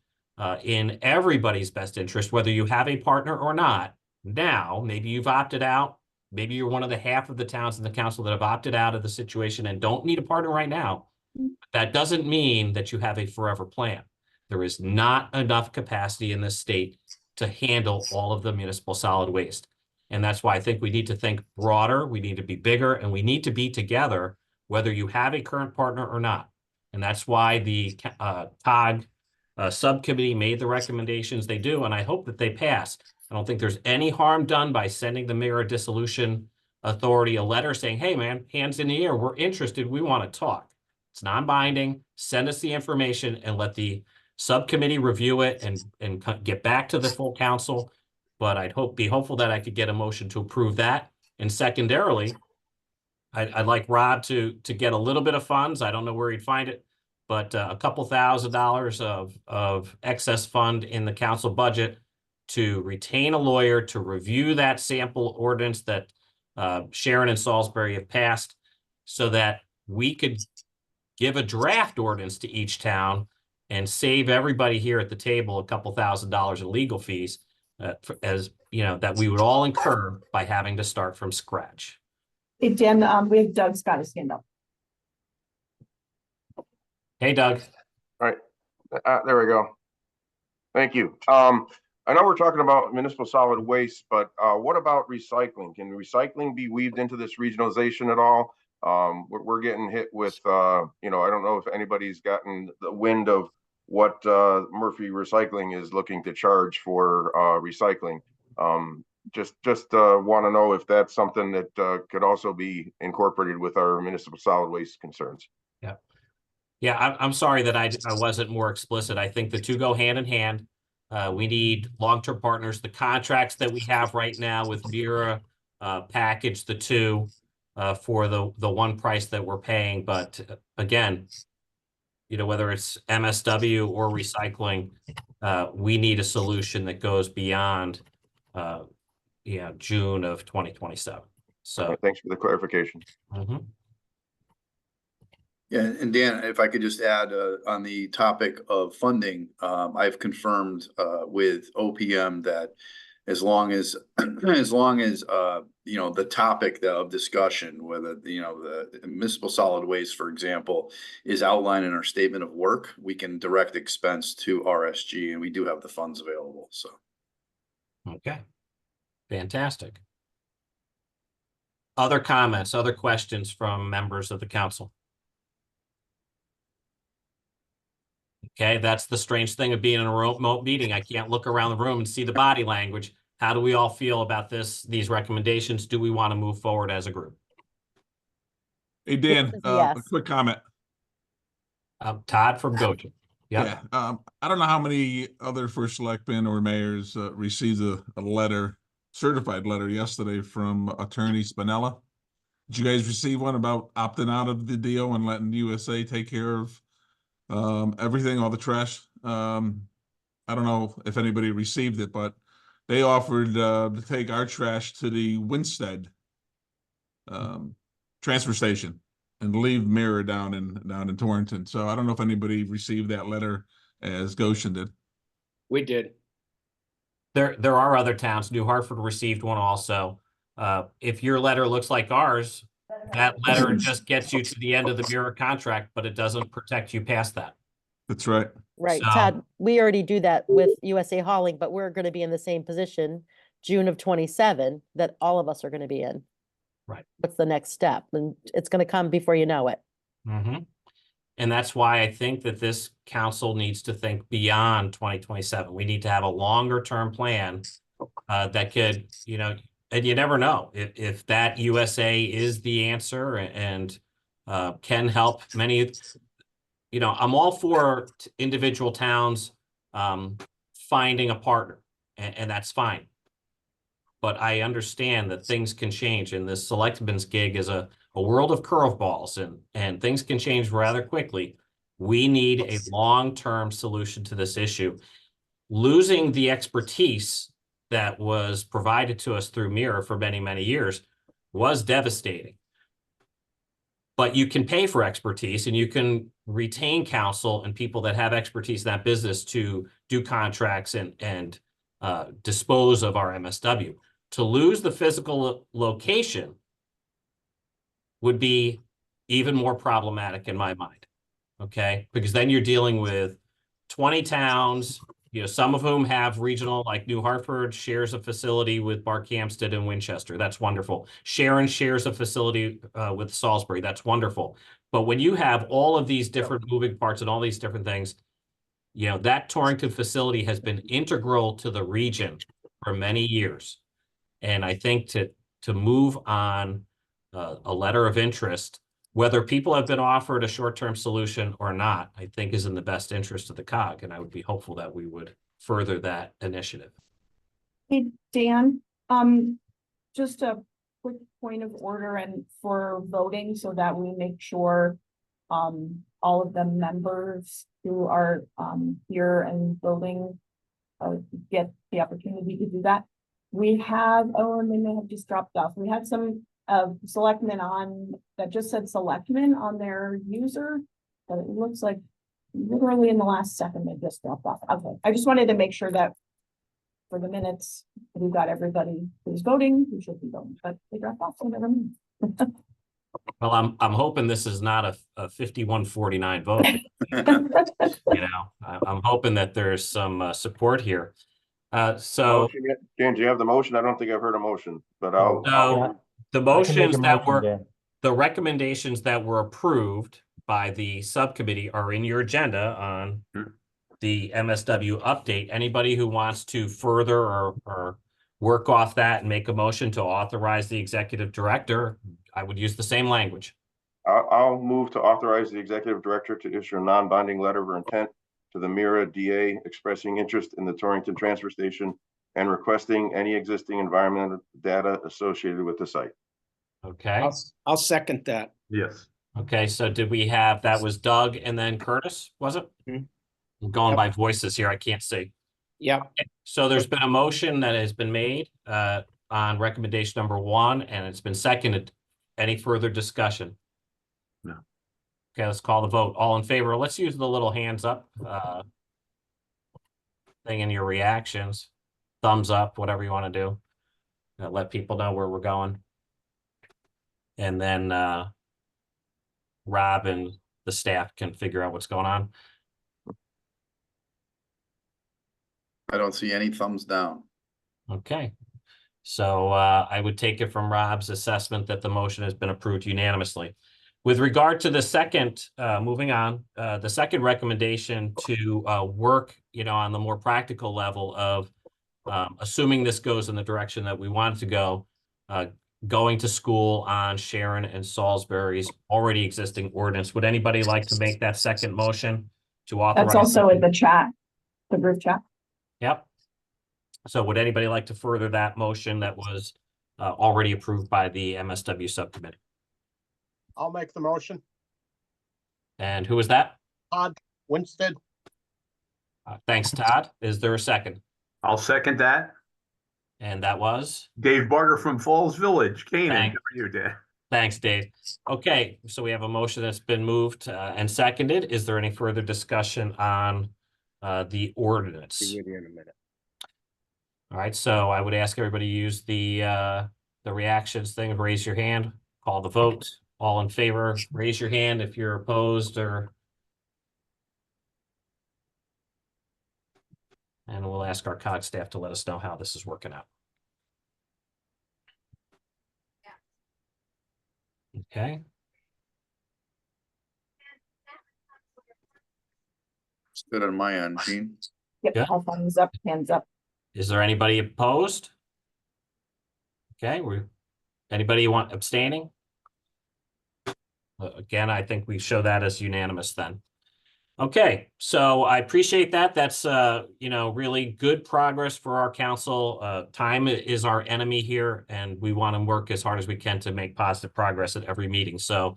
in everybody's best interest, whether you have a partner or not. Now, maybe you've opted out. Maybe you're one of the half of the towns in the council that have opted out of the situation and don't need a partner right now. That doesn't mean that you have a forever plan. There is not enough capacity in this state to handle all of the municipal solid waste. And that's why I think we need to think broader, we need to be bigger, and we need to be together, whether you have a current partner or not. And that's why the COG subcommittee made the recommendations they do, and I hope that they pass. I don't think there's any harm done by sending the Mayor Dissolution Authority a letter saying, hey, man, hands in the air, we're interested, we want to talk. It's non-binding, send us the information and let the subcommittee review it and get back to the full council. But be hopeful that I could get a motion to approve that. And secondarily, I'd like Rob to get a little bit of funds. I don't know where he'd find it, but a couple $1,000s of excess fund in the council budget to retain a lawyer to review that sample ordinance that Sharon and Salisbury have passed, so that we could give a draft ordinance to each town and save everybody here at the table a couple $1,000s in legal fees, as you know, that we would all incur by having to start from scratch. Hey, Dan, we have Doug's got his hand up. Hey, Doug. All right, there we go. Thank you. I know we're talking about municipal solid waste, but what about recycling? Can recycling be weaved into this regionalization at all? We're getting hit with, you know, I don't know if anybody's gotten the wind of what Murphy Recycling is looking to charge for recycling. Just want to know if that's something that could also be incorporated with our municipal solid waste concerns. Yeah. Yeah, I'm sorry that I wasn't more explicit. I think the two go hand in hand. We need long-term partners. The contracts that we have right now with Mira package the two for the one price that we're paying. But again, you know, whether it's MSW or recycling, we need a solution that goes beyond June of 2027. So thanks for the clarification. Yeah, and Dan, if I could just add on the topic of funding, I've confirmed with OPM that as long as you know, the topic of discussion, whether you know the municipal solid waste, for example, is outlined in our statement of work, we can direct expense to RSG, and we do have the funds available. So, okay, fantastic. Other comments, other questions from members of the council? Okay, that's the strange thing of being in a remote meeting. I can't look around the room and see the body language. How do we all feel about these recommendations? Do we want to move forward as a group? Hey, Dan, Yes. a quick comment. Todd from Gojek. Yeah. I don't know how many other first selectmen or mayors received a letter, certified letter yesterday from Attorney Spinella. Did you guys receive one about opting out of the deal and letting USA take care of everything, all the trash? I don't know if anybody received it, but they offered to take our trash to the Winstead transfer station and leave Mirror down in Torrington. So I don't know if anybody received that letter as Goshen did. We did. There are other towns. New Hartford received one also. If your letter looks like ours, that letter just gets you to the end of the Mirror contract, but it doesn't protect you past that. That's right. Right, So- Todd, we already do that with USA Hauling, but we're going to be in the same position, June of 27, that all of us are going to be in. Right. What's the next step? And it's going to come before you know it. And that's why I think that this council needs to think beyond 2027. We need to have a longer term plan that could, you know, and you never know if that USA is the answer and can help many. You know, I'm all for individual towns finding a partner, and that's fine. But I understand that things can change, and this selectman's gig is a world of curveballs, and things can change rather quickly. We need a long-term solution to this issue. Losing the expertise that was provided to us through Mirror for many, many years was devastating. But you can pay for expertise, and you can retain counsel and people that have expertise in that business to do contracts and dispose of our MSW. To lose the physical location would be even more problematic in my mind. Okay, because then you're dealing with 20 towns, you know, some of whom have regional, like New Hartford shares a facility with Barkhamsted and Winchester. That's wonderful. Sharon shares a facility with Salisbury. That's wonderful. But when you have all of these different moving parts and all these different things, you know, that Torrington facility has been integral to the region for many years. And I think to move on a letter of interest, whether people have been offered a short-term solution or not, I think is in the best interest of the COG. And I would be hopeful that we would further that initiative. Hey, Dan, just a quick point of order and for voting so that we make sure all of the members who are here and voting get the opportunity to do that. We have, oh, and they may have just dropped off. We had some selectmen on that just said selectmen on their user, but it looks like literally in the last second they just dropped off. Okay, I just wanted to make sure that for the minutes, we've got everybody who's voting, who should be voting, but they dropped off, so never mind. Well, I'm hoping this is not a 51-49 vote. You know, I'm hoping that there's some support here. So James, you have the motion? I don't think I've heard a motion, but I'll the motions that were, the recommendations that were approved by the subcommittee are in your agenda on the MSW update. Anybody who wants to further or work off that and make a motion to authorize the executive director, I would use the same language. I'll move to authorize the executive director to issue a non-binding letter of intent to the Mira DA expressing interest in the Torrington transfer station and requesting any existing environmental data associated with the site. Okay. I'll second that. Yes. Okay, so did we have, that was Doug and then Curtis, was it? Mhm. I'm going Yep. by voices here, I can't see. Yep. So there's been a motion that has been made on recommendation number 1, and it's been seconded. Any further discussion? No. Okay, let's call the vote. All in favor, let's use the little hands up thing in your reactions. Thumbs up, whatever you want to do. Let people know where we're going. And then Rob and the staff can figure out what's going on. I don't see any thumbs down. Okay. So I would take it from Rob's assessment that the motion has been approved unanimously. With regard to the second, moving on, the second recommendation to work, you know, on the more practical level of assuming this goes in the direction that we want it to go, going to school on Sharon and Salisbury's already existing ordinance. Would anybody like to make that second motion to authorize? That's also in the chat, the group chat. Yep. So would anybody like to further that motion that was already approved by the MSW subcommittee? I'll make the motion. And who is that? Todd Winstead. Thanks, Todd. Is there a second? I'll second that. And that was? Dave Barger from Falls Village, Canaan. Thanks. How are you, Dan? Thanks, Dave. Okay, so we have a motion that's been moved and seconded. Is there any further discussion on the ordinance? Be with you in a minute. All right, so I would ask everybody to use the reactions thing, raise your hand, call the vote. All in favor, raise your hand if you're opposed or. And we'll ask our COG staff to let us know how this is working out. Okay. It's good on my end, Gene. Yep, Yeah. all thumbs up, hands up. Is there anybody opposed? Okay, anybody want abstaining? Again, I think we show that as unanimous then. Okay, so I appreciate that. That's you know, really good progress for our council. Time is our enemy here, and we want to work as hard as we can to make positive progress at every meeting. So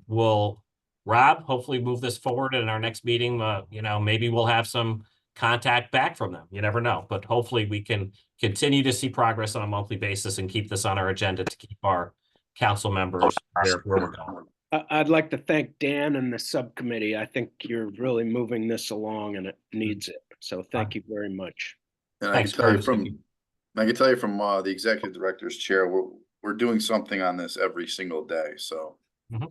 we'll, Rob, hopefully move this forward in our next meeting. You know, maybe we'll have some contact back from them. You never know, but hopefully we can continue to see progress on a monthly basis and keep this on our agenda to keep our council members where we're going. I'd like to thank Dan and the subcommittee. I think you're really moving this along and it needs it. So thank you very much. And I Thanks, can tell you Curtis. from I can tell you from the executive director's chair, we're doing something on this every single day, so. Mhm.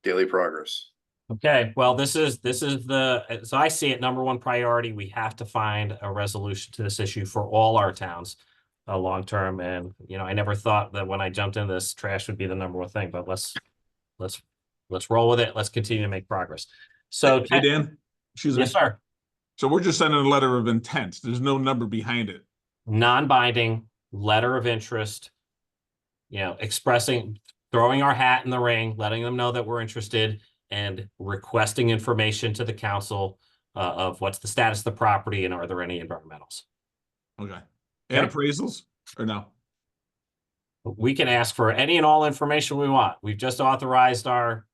Daily progress. Okay, well, this is so I see it, number one priority. We have to find a resolution to this issue for all our towns long term. And, I never thought that when I jumped into this, trash would be the number one thing, but let's roll with it. Let's continue to make progress. So, Hey, Dan, excuse me. yes, sir. So we're just sending a letter of intent. There's no number behind it. Non-binding letter of interest, expressing, throwing our hat in the ring, letting them know that we're interested, and requesting information to the council of what's the status of the property and are there any environmentals. Okay. And Okay. appraisals or no? We can ask for any and all information we want. We've just authorized our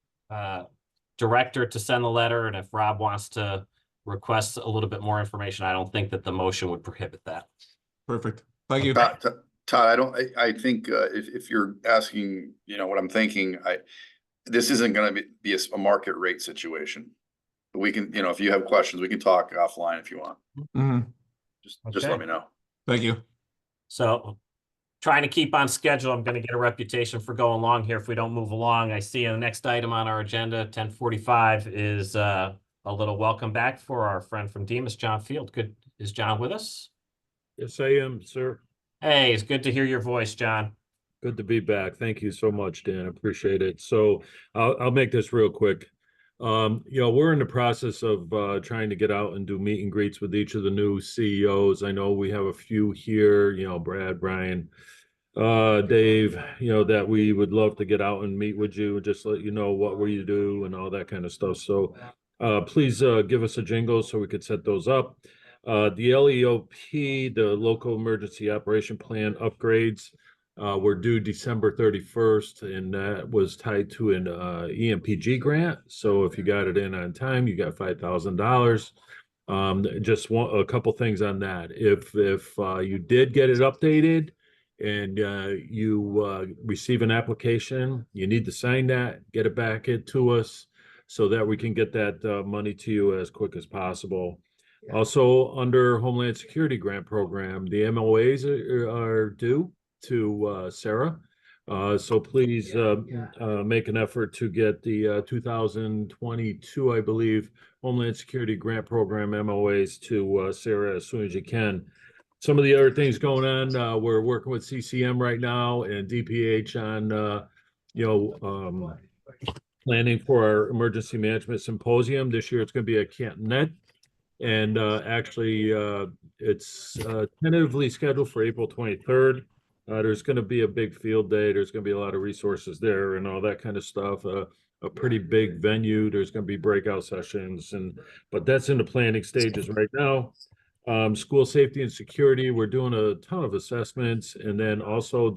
director to send the letter, and if Rob wants to request a little bit more information, I don't think that the motion would prohibit that. Perfect. Thank you. Todd, I think if you're asking, what I'm thinking, this isn't gonna be a market rate situation. But we can, if you have questions, we can talk offline if you want. Mhm. Just Okay. let me know. Thank you. So trying to keep on schedule. I'm going to get a reputation for going long here if we don't move along. I see the next item on our agenda, 10:45, is a little welcome back for our friend from Demas, John Field. Good. Is John with us? Yes, I am, sir. Hey, it's good to hear your voice, John. Good to be back. Thank you so much, Dan. Appreciate it. So I'll make this real quick. We're in the process of trying to get out and do meet and greets with each of the new CEOs. I know we have a few here, Brad, Brian, Dave, that we would love to get out and meet with you, just let you know what we do and all that kind of stuff. So please give us a jingle so we could set those up. The LEOP, the Local Emergency Operation Plan upgrades, were due December 31st, and that was tied to an EMPG grant. So if you got it in on time, you got $5,000. Just a couple things on that. If you did get it updated and you receive an application, you need to sign that, get it back to us so that we can get that money to you as quick as possible. Also, under Homeland Security Grant Program, the MOAs are due to Sarah. So please make an effort to get the 2022, I believe, Homeland Security Grant Program MOAs to Sarah as soon as you can. Some of the other things going on, we're working with CCM right now and DPH on, planning for our emergency management symposium. This year it's going to be at Canton Net. And actually, it's tentatively scheduled for April 23rd. There's going to be a big field day. There's going to be a lot of resources there and all that kind of stuff. A pretty big venue. There's going to be breakout sessions, but that's in the planning stages right now. School safety and security, we're doing a ton of assessments, and then also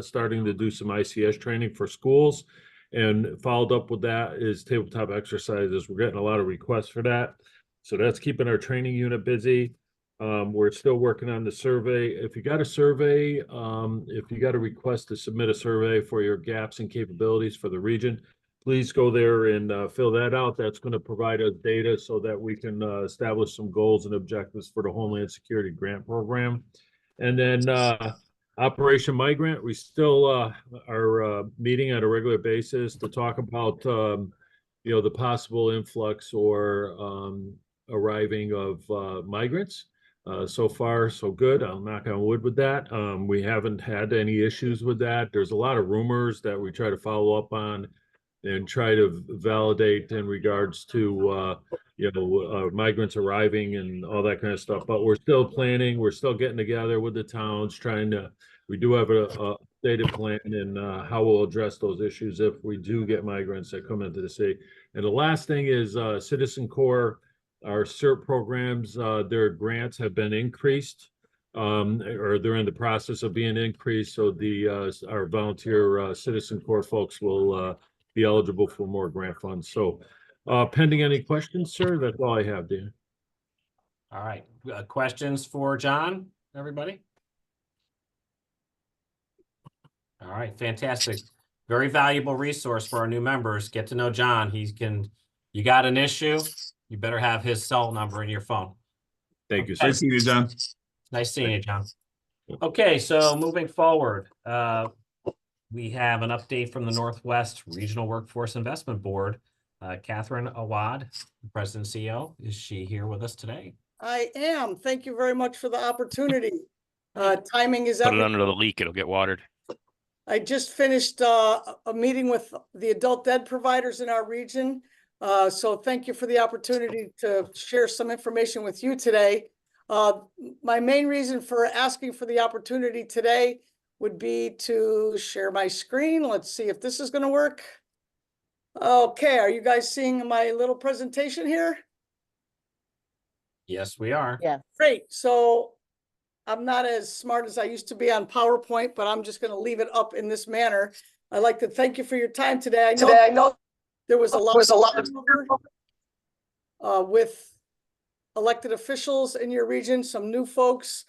starting to do some ICS training for schools. And followed up with that is tabletop exercises. We're getting a lot of requests for that. So that's keeping our training unit busy. We're still working on the survey. If you got a survey, if you got a request to submit a survey for your gaps and capabilities for the region, please go there and fill that out. That's going to provide us data so that we can establish some goals and objectives for the Homeland Security Grant Program. And then Operation Migrant, we still are meeting on a regular basis to talk about the possible influx or arriving of migrants. So far, so good. I'll knock on wood with that. We haven't had any issues with that. There's a lot of rumors that we try to follow up on and try to validate in regards to migrants arriving and all that kind of stuff. But we're still planning. We're still getting together with the towns, we do have a updated plan and how we'll address those issues if we do get migrants that come into the city. And the last thing is Citizen Corps, our CERT programs, their grants have been increased, or they're in the process of being increased. So our volunteer Citizen Corps folks will be eligible for more grant funds. So pending any questions, sir, that's all I have, Dan. All right. Questions for John, everybody? All right, fantastic. Very valuable resource for our new members. Get to know John. You got an issue, you better have his cell number in your phone. Thank you, Nice sir. seeing you, John. Nice seeing you, John. Okay, so moving forward, we have an update from the Northwest Regional Workforce Investment Board. Catherine Awad, President and CEO, is she here with us today? I am. Thank you very much for the opportunity. Timing is Put it everything. under the leak, it'll get watered. I just finished a meeting with the adult ed providers in our region. So thank you for the opportunity to share some information with you today. My main reason for asking for the opportunity today would be to share my screen. Let's see if this is going to work. Okay, are you guys seeing my little presentation here? Yes, we are. Yeah. Great. So I'm not as smart as I used to be on PowerPoint, but I'm just going to leave it up in this manner. I'd like to thank you for your time today. I know there was a lot with elected officials in your region, some new folks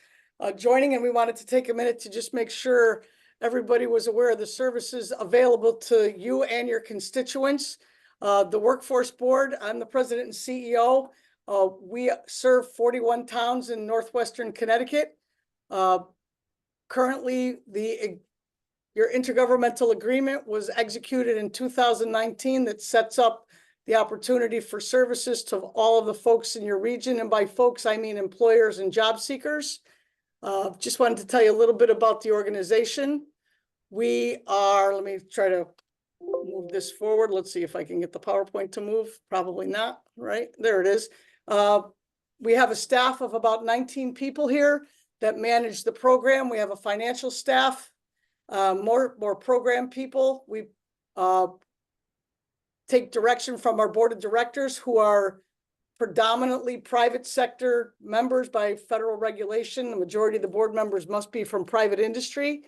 joining, and we wanted to take a minute to just make sure everybody was aware of the services available to you and your constituents. The Workforce Board, I'm the president and CEO. We serve 41 towns in northwestern Connecticut. Currently, your intergovernmental agreement was executed in 2019 that sets up the opportunity for services to all of the folks in your region. And by folks, I mean employers and job seekers. Just wanted to tell you a little bit about the organization. We are, let me try to move this forward. Let's see if I can get the PowerPoint to move. Probably not, right? There it is. We have a staff of about 19 people here that manage the program. We have a financial staff, more program people. We take direction from our board of directors, who are predominantly private sector members by federal regulation. The majority of the board members must be from private industry.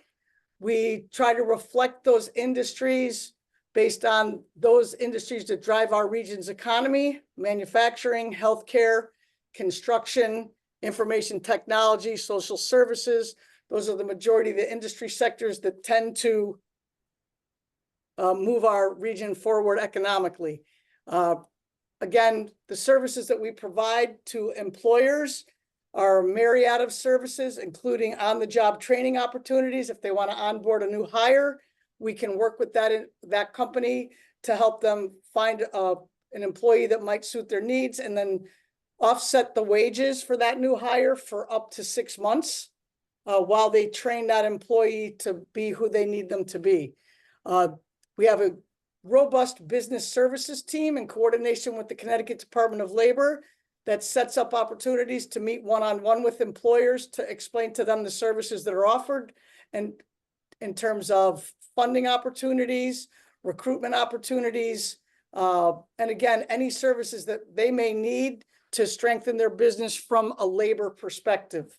We try to reflect those industries based on those industries that drive our region's economy: manufacturing, healthcare, construction, information technology, social services. Those are the majority of the industry sectors that tend to move our region forward economically. Again, the services that we provide to employers are a myriad of services, including on-the-job training opportunities. If they want to onboard a new hire, we can work with that company to help them find an employee that might suit their needs, and then offset the wages for that new hire for up to 6 months while they train that employee to be who they need them to be. We have a robust business services team in coordination with the Connecticut Department of Labor that sets up opportunities to meet one-on-one with employers to explain to them the services that are offered, and in terms of funding opportunities, recruitment opportunities, and again, any services that they may need to strengthen their business from a labor perspective.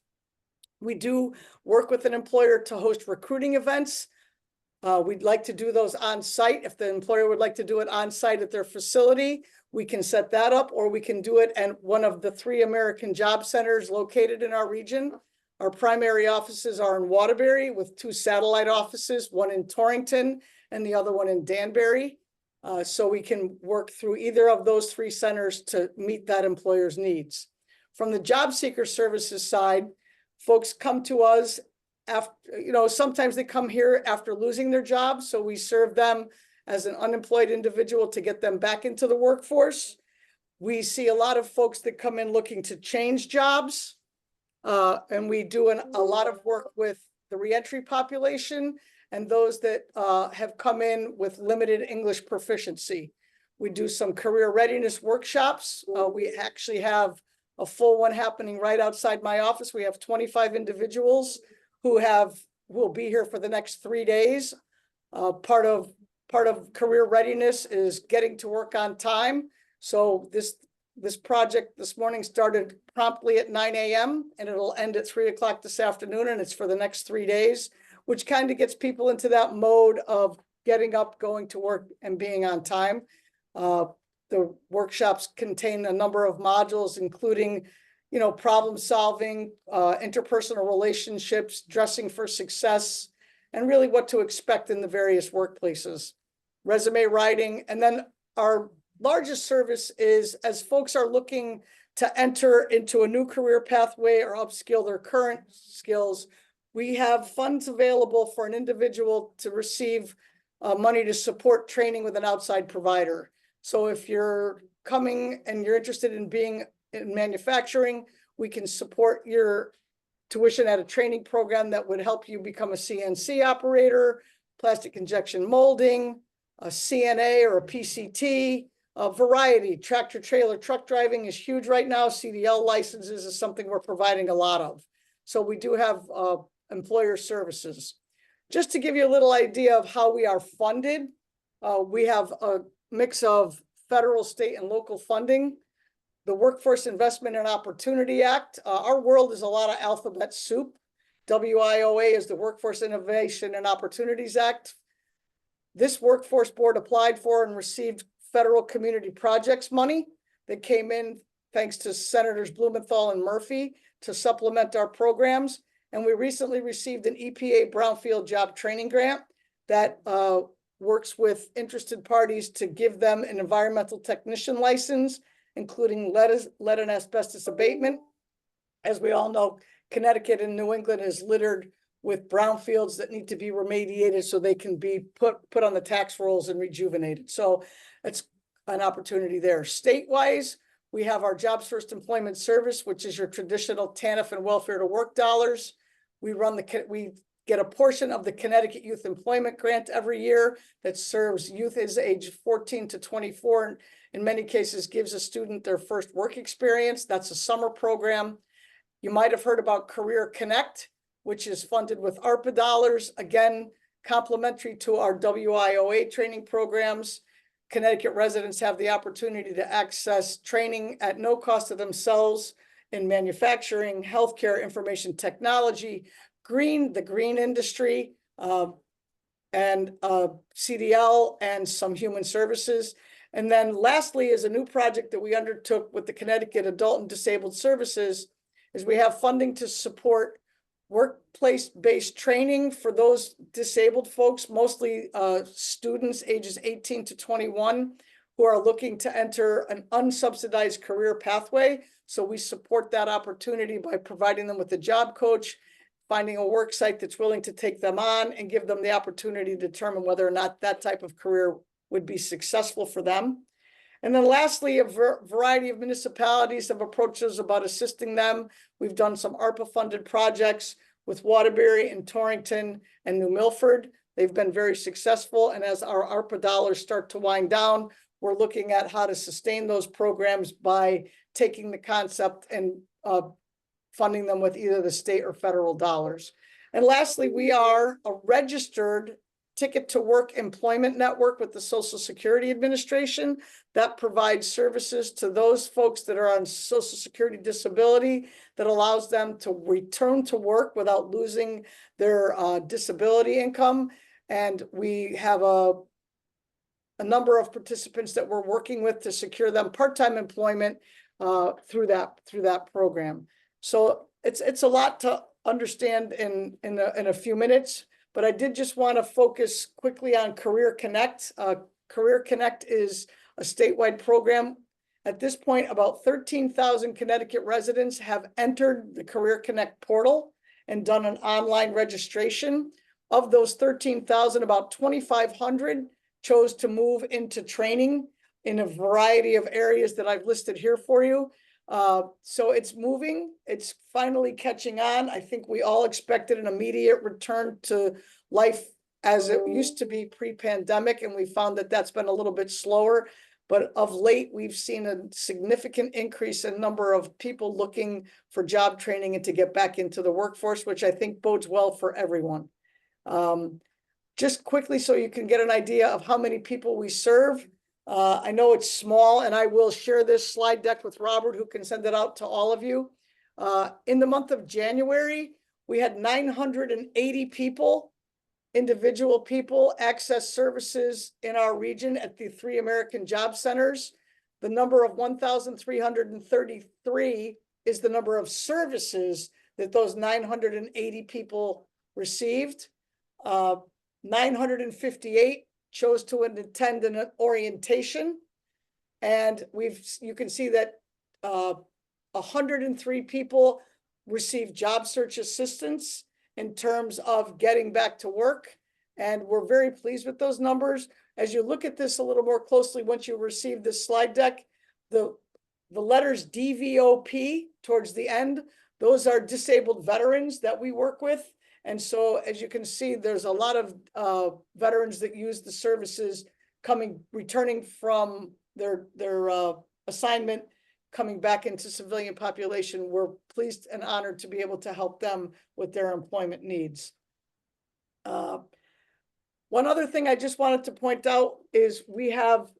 We do work with an employer to host recruiting events. We'd like to do those on site. If the employer would like to do it on site at their facility, we can set that up, or we can do it at one of the 3 American job centers located in our region. Our primary offices are in Waterbury, with 2 satellite offices, one in Torrington and the other one in Danbury. So we can work through either of those 3 centers to meet that employer's needs. From the job seeker services side, folks come to us after, sometimes they come here after losing their job. So we serve them as an unemployed individual to get them back into the workforce. We see a lot of folks that come in looking to change jobs. And we do a lot of work with the reentry population and those that have come in with limited English proficiency. We do some career readiness workshops. We actually have a full one happening right outside my office. We have 25 individuals who will be here for the next 3 days. Part of career readiness is getting to work on time. So this project this morning started promptly at 9 a.m. and it'll end at 3 o'clock this afternoon, and it's for the next 3 days, which kind of gets people into that mode of getting up, going to work, and being on time. The workshops contain a number of modules, including, problem solving, interpersonal relationships, dressing for success, and really what to expect in the various workplaces, resume writing. And then our largest service is, as folks are looking to enter into a new career pathway or upskill their current skills, we have funds available for an individual to receive money to support training with an outside provider. So if you're coming and you're interested in being in manufacturing, we can support your tuition at a training program that would help you become a CNC operator, plastic injection molding, a CNA or a PCT, a variety. Tractor trailer truck driving is huge right now. CDL licenses is something we're providing a lot of. So we do have employer services. Just to give you a little idea of how we are funded, we have a mix of federal, state, and local funding. The Workforce Investment and Opportunity Act. Our world is a lot of alphabet soup. WIOA is the Workforce Innovation and Opportunities Act. This workforce board applied for and received federal community projects money that came in thanks to Senators Blumenthal and Murphy to supplement our programs. And we recently received an EPA Brownfield Job Training Grant that works with interested parties to give them an environmental technician license, including lead and asbestos abatement. As we all know, Connecticut and New England is littered with brownfields that need to be remediated so they can be put on the tax rolls and rejuvenated. So it's an opportunity there. State-wise, we have our Jobs First Employment Service, which is your traditional TANF and welfare to work dollars. We get a portion of the Connecticut Youth Employment Grant every year that serves youth as age 14 to 24. And in many cases gives a student their first work experience. That's a summer program. You might have heard about Career Connect, which is funded with ARPA dollars. Again, complementary to our WIOA training programs. Connecticut residents have the opportunity to access training at no cost to themselves in manufacturing, healthcare, information technology, the green industry, and CDL and some human services. And then lastly is a new project that we undertook with the Connecticut Adult and Disabled Services is we have funding to support workplace-based training for those disabled folks, mostly students ages 18 to 21 who are looking to enter an unsubsidized career pathway. So we support that opportunity by providing them with a job coach, finding a work site that's willing to take them on and give them the opportunity to determine whether or not that type of career would be successful for them. And then lastly, a variety of municipalities have approached us about assisting them. We've done some ARPA funded projects with Waterbury and Torrington and New Milford. They've been very successful. And as our ARPA dollars start to wind down, we're looking at how to sustain those programs by taking the concept and funding them with either the state or federal dollars. And lastly, we are a registered Ticket to Work employment network with the Social Security Administration that provides services to those folks that are on Social Security disability that allows them to return to work without losing their disability income. And we have a number of participants that we're working with to secure them part-time employment through that program. So it's a lot to understand in a few minutes. But I did just want to focus quickly on Career Connect. Career Connect is a statewide program. At this point, about 13,000 Connecticut residents have entered the Career Connect portal and done an online registration. Of those 13,000, about 2,500 chose to move into training in a variety of areas that I've listed here for you. So it's moving, it's finally catching on. I think we all expected an immediate return to life as it used to be pre-pandemic, and we found that that's been a little bit slower. But of late, we've seen a significant increase in number of people looking for job training and to get back into the workforce, which I think bodes well for everyone. Just quickly, so you can get an idea of how many people we serve. I know it's small, and I will share this slide deck with Robert, who can send it out to all of you. In the month of January, we had 980 people, individual people, access services in our region at the 3 American Job Centers. The number of 1,333 is the number of services that those 980 people received. 958 chose to attend an orientation. And you can see that 103 people received job search assistance in terms of getting back to work. And we're very pleased with those numbers. As you look at this a little more closely, once you receive this slide deck, the letters DVOP towards the end, those are disabled veterans that we work with. And so as you can see, there's a lot of veterans that use the services returning from their assignment, coming back into civilian population. We're pleased and honored to be able to help them with their employment needs. One other thing I just wanted to point out is we have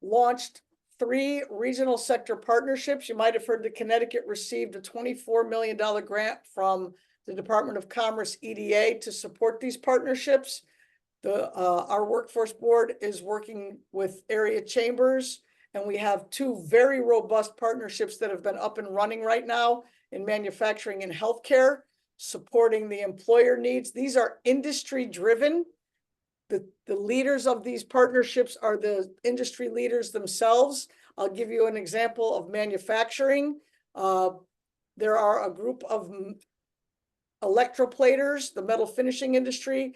launched 3 regional sector partnerships. You might have heard that Connecticut received a $24 million grant from the Department of Commerce EDA to support these partnerships. Our workforce board is working with area chambers, and we have 2 very robust partnerships that have been up and running right now in manufacturing and healthcare, supporting the employer needs. These are industry driven. The leaders of these partnerships are the industry leaders themselves. I'll give you an example of manufacturing. There are a group of electroplaters, the metal finishing industry.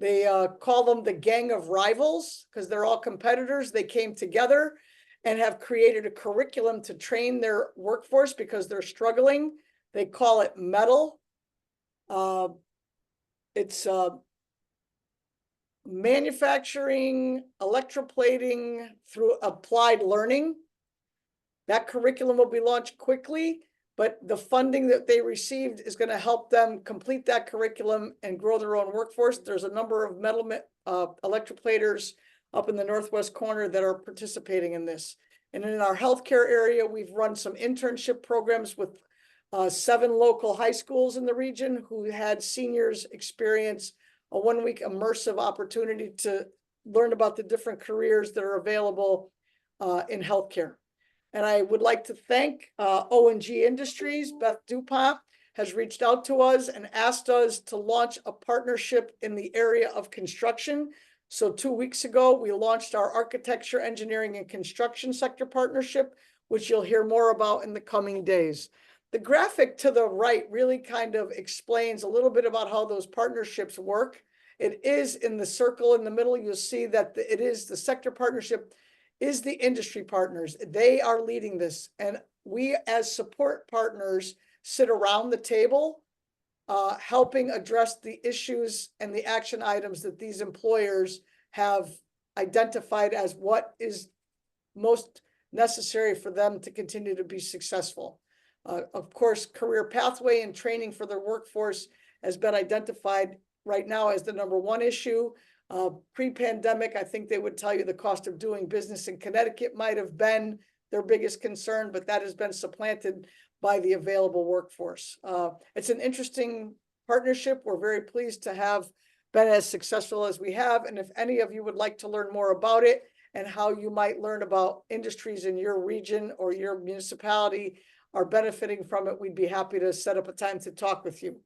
They call them the Gang of Rivals because they're all competitors. They came together and have created a curriculum to train their workforce because they're struggling. They call it METAL. It's manufacturing, electroplating through applied learning. That curriculum will be launched quickly, but the funding that they received is going to help them complete that curriculum and grow their own workforce. There's a number of metal electroplaters up in the northwest corner that are participating in this. And in our healthcare area, we've run some internship programs with 7 local high schools in the region who had seniors experience a 1-week immersive opportunity to learn about the different careers that are available in healthcare. And I would like to thank O&G Industries. Beth DuPont has reached out to us and asked us to launch a partnership in the area of construction. So 2 weeks ago, we launched our architecture, engineering, and construction sector partnership, which you'll hear more about in the coming days. The graphic to the right really kind of explains a little bit about how those partnerships work. It is in the circle in the middle. You'll see that it is the sector partnership is the industry partners. They are leading this. And we as support partners sit around the table, helping address the issues and the action items that these employers have identified as what is most necessary for them to continue to be successful. Of course, career pathway and training for their workforce has been identified right now as the #1 issue. Pre-pandemic, I think they would tell you the cost of doing business in Connecticut might have been their biggest concern, but that has been supplanted by the available workforce. It's an interesting partnership. We're very pleased to have been as successful as we have. And if any of you would like to learn more about it and how you might learn about industries in your region or your municipality are benefiting from it, we'd be happy to set up a time to talk with you.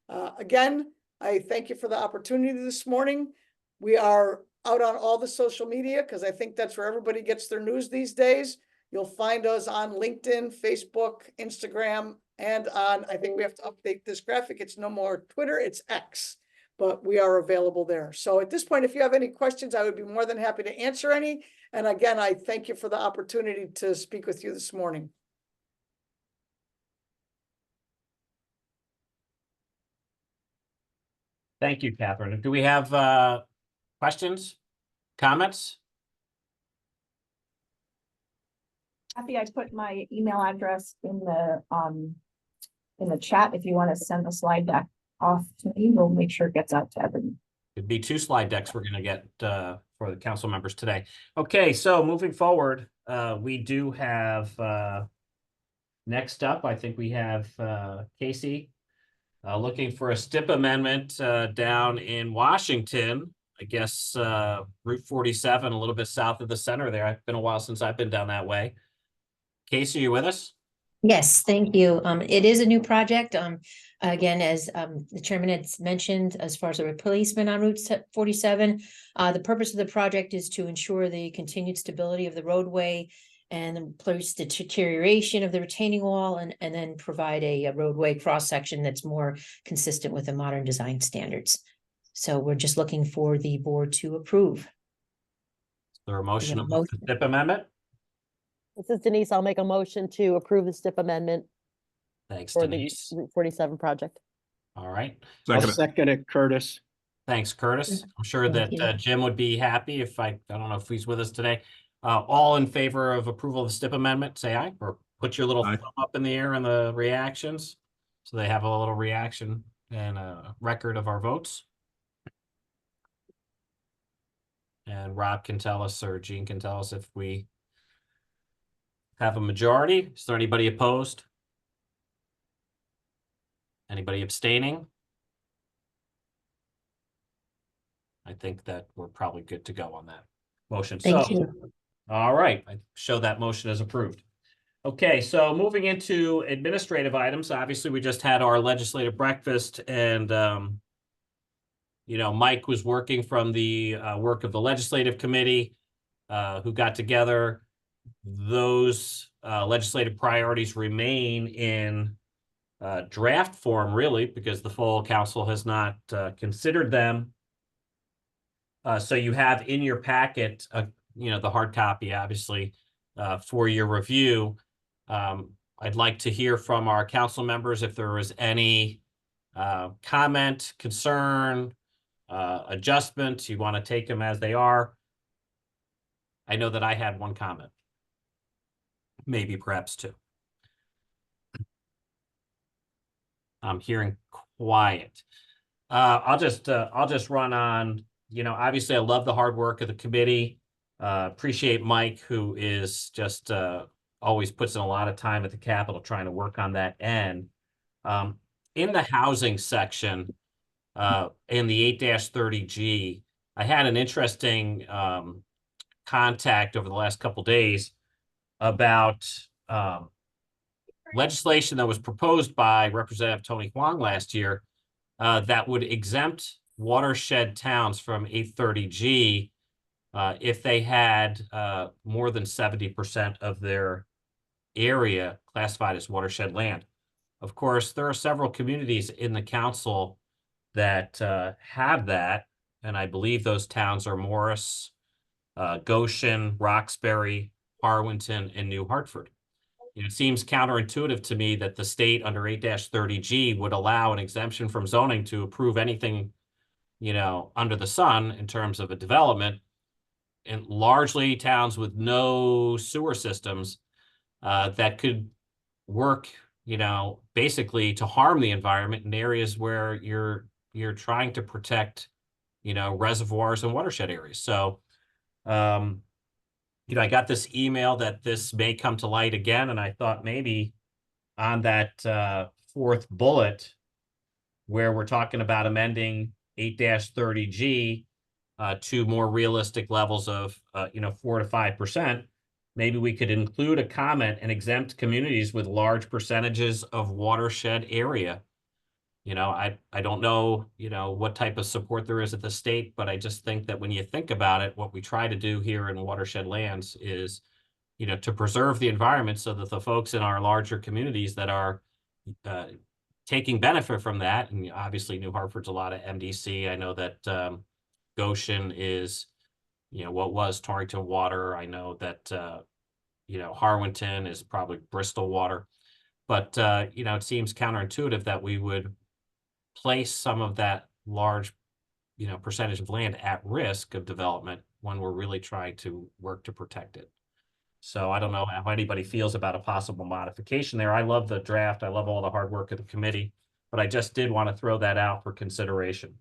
Again, I thank you for the opportunity this morning. We are out on all the social media because I think that's where everybody gets their news these days. You'll find us on LinkedIn, Facebook, Instagram, and on, I think we have to update this graphic. It's no more Twitter, it's X, but we are available there. So at this point, if you have any questions, I would be more than happy to answer any. And again, I thank you for the opportunity to speak with you this morning. Thank you, Catherine. Do we have questions, comments? Kathy, I put my email address in the chat. If you want to send the slide deck off to me, we'll make sure it gets out to everyone. It'd be 2 slide decks we're going to get for the council members today. Okay, so moving forward, we do have next up, I think we have Casey looking for a STIP amendment down in Washington. I guess Route 47, a little bit south of the center there. It's been a while since I've been down that way. Casey, are you with us? Yes, thank you. It is a new project. Again, as the chairman had mentioned, as far as the replacement on Route 47, the purpose of the project is to ensure the continued stability of the roadway and replace the deterioration of the retaining wall and then provide a roadway cross-section that's more consistent with the modern design standards. So we're just looking for the board to approve. Is there a motion a of the STIP amendment? This is Denise. I'll make a motion to approve the STIP amendment Thanks, for the Denise. Route 47 project. All right. I'll Second. second it, Curtis. Thanks, Curtis. I'm sure Thank that you. Jim would be happy if I don't know if he's with us today. All in favor of approval of the STIP amendment, say aye, or put your little Aye. thumb up in the air in the reactions. So they have a little reaction and a record of our votes. And Rob can tell us, or Gene can tell us if we have a majority. Is there anybody opposed? Anybody abstaining? I think that we're probably good to go on that motion. Thank So, you. all right, I show that motion as approved. Okay, so moving into administrative items, obviously we just had our legislative breakfast and, you know, Mike was working from the work of the legislative committee who got together. Those legislative priorities remain in draft form, really, because the full council has not considered them. So you have in your packet, you know, the hard copy, obviously, for your review. I'd like to hear from our council members if there was any comment, concern, adjustments. You want to take them as they are. I know that I had one comment, maybe perhaps two. I'm hearing quiet. I'll just run on. You know, obviously, I love the hard work of the committee. Appreciate Mike, who is just always puts in a lot of time at the Capitol trying to work on that end. In the housing section, in the 8-30G, I had an interesting contact over the last couple days about legislation that was proposed by Representative Tony Huang last year that would exempt watershed towns from 830G if they had more than 70% of their area classified as watershed land. Of course, there are several communities in the council that have that, and I believe those towns are Morris, Goshen, Roxbury, Harwinton, and New Hartford. It seems counterintuitive to me that the state under 8-30G would allow an exemption from zoning to approve anything, you know, under the sun in terms of a development in largely towns with no sewer systems that could work, you know, basically to harm the environment in areas where you're trying to protect, you know, reservoirs and watershed areas. So, you know, I got this email that this may come to light again, and I thought maybe on that fourth bullet where we're talking about amending 8-30G to more realistic levels of, you know, 4 to 5%, maybe we could include a comment and exempt communities with large percentages of watershed area. You know, I don't know, you know, what type of support there is at the state, but I just think that when you think about it, what we try to do here in watershed lands is, you know, to preserve the environment so that the folks in our larger communities that are taking benefit from that, and obviously New Hartford's a lot of MDC. I know that Goshen is, you know, what was Torrington Water. I know that, you know, Harwinton is probably Bristol Water. But, you know, it seems counterintuitive that we would place some of that large, you know, percentage of land at risk of development when we're really trying to work to protect it. So I don't know how anybody feels about a possible modification there. I love the draft. I love all the hard work of the committee, but I just did want to throw that out for consideration.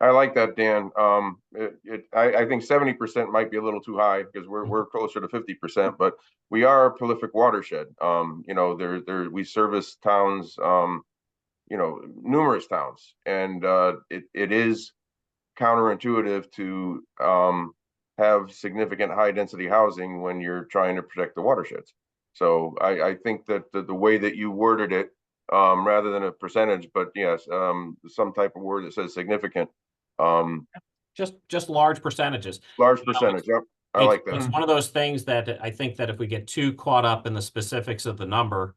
I like that, Dan. I think 70% might be a little too high because we're closer to 50%, but we are a prolific watershed. You know, we service towns, you know, numerous towns, and it is counterintuitive to have significant high density housing when you're trying to protect the watersheds. So I think that the way that you worded it, rather than a percentage, but yes, some type of word that says significant. Just large percentages. Large percentage, yep. I like that. It's one of those things that I think that if we get too caught up in the specifics of the number,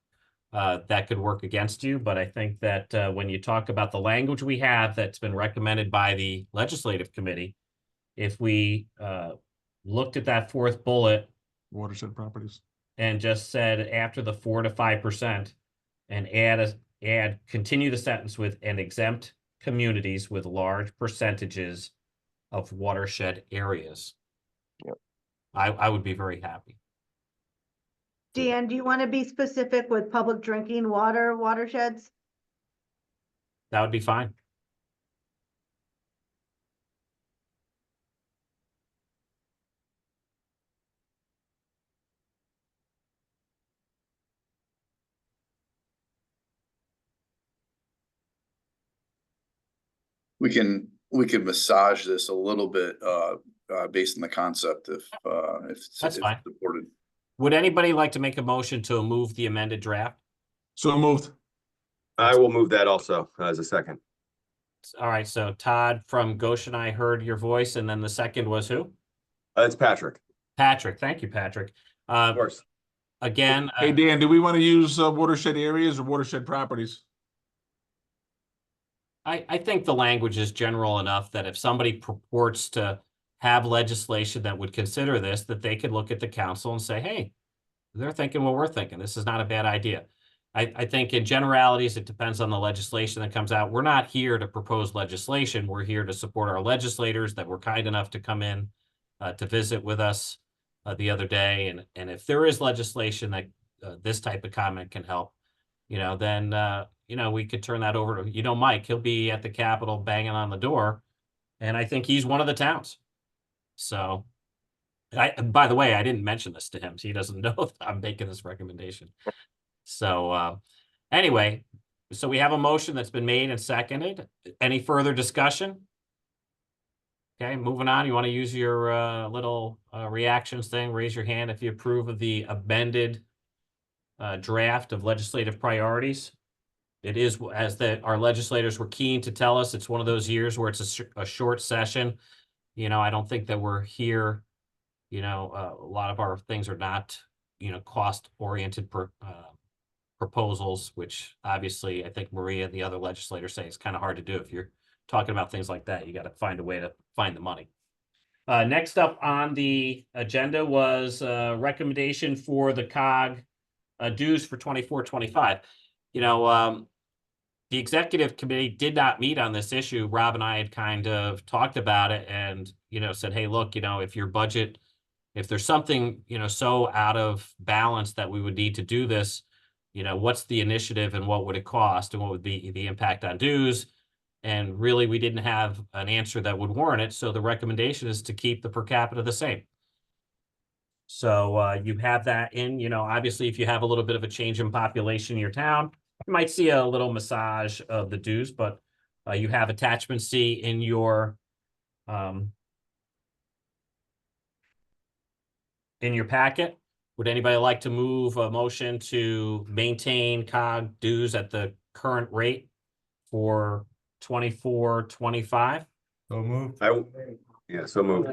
that could work against you. But I think that when you talk about the language we have that's been recommended by the legislative committee, if we looked at that fourth bullet Watershed properties. and just said after the 4 to 5% and continue the sentence with and exempt communities with large percentages of watershed areas. Yep. I would be very happy. Dan, do you want to be specific with public drinking water watersheds? That would be fine. We could massage this a little bit, based on the concept if That's if fine. supported. Would anybody like to make a motion to move the amended draft? So moved. I will move that also as a second. All right, so Todd from Goshen, I heard your voice, and then the second was who? It's Patrick. Patrick. Thank you, Patrick. Of course. Again, Hey, Dan, do we want to use watershed areas or watershed properties? I think the language is general enough that if somebody purports to have legislation that would consider this, that they could look at the council and say, hey, they're thinking what we're thinking. This is not a bad idea. I think in generalities, it depends on the legislation that comes out. We're not here to propose legislation. We're here to support our legislators that were kind enough to come in to visit with us the other day. And if there is legislation that this type of comment can help, then, we could turn that over to, Mike, he'll be at the Capitol banging on the door. And I think he's one of the towns. So, by the way, I didn't mention this to him, so he doesn't know that I'm making this recommendation. So, anyway, so we have a motion that's been made and seconded. Any further discussion? Okay, moving on. You want to use your little reactions thing? Raise your hand if you approve of the amended draft of legislative priorities. It is, as our legislators were keen to tell us, it's one of those years where it's a short session. I don't think that we're here, a lot of our things are not, cost-oriented proposals, which obviously I think Maria and the other legislators say it's kind of hard to do. If you're talking about things like that, you got to find a way to find the money. Next up on the agenda was a recommendation for the COG dues for 24-25. The executive committee did not meet on this issue. Rob and I had kind of talked about it and, said, hey, look, if your budget, if there's something, so out of balance that we would need to do this, what's the initiative and what would it cost and what would be the impact on dues? And really, we didn't have an answer that would warrant it. So the recommendation is to keep the per capita the same. So you have that in, obviously, if you have a little bit of a change in population in your town, you might see a little massage of the dues, but you have attachment C in your packet. Would anybody like to move a motion to maintain COG dues at the current rate for 24-25? So moved. So moved.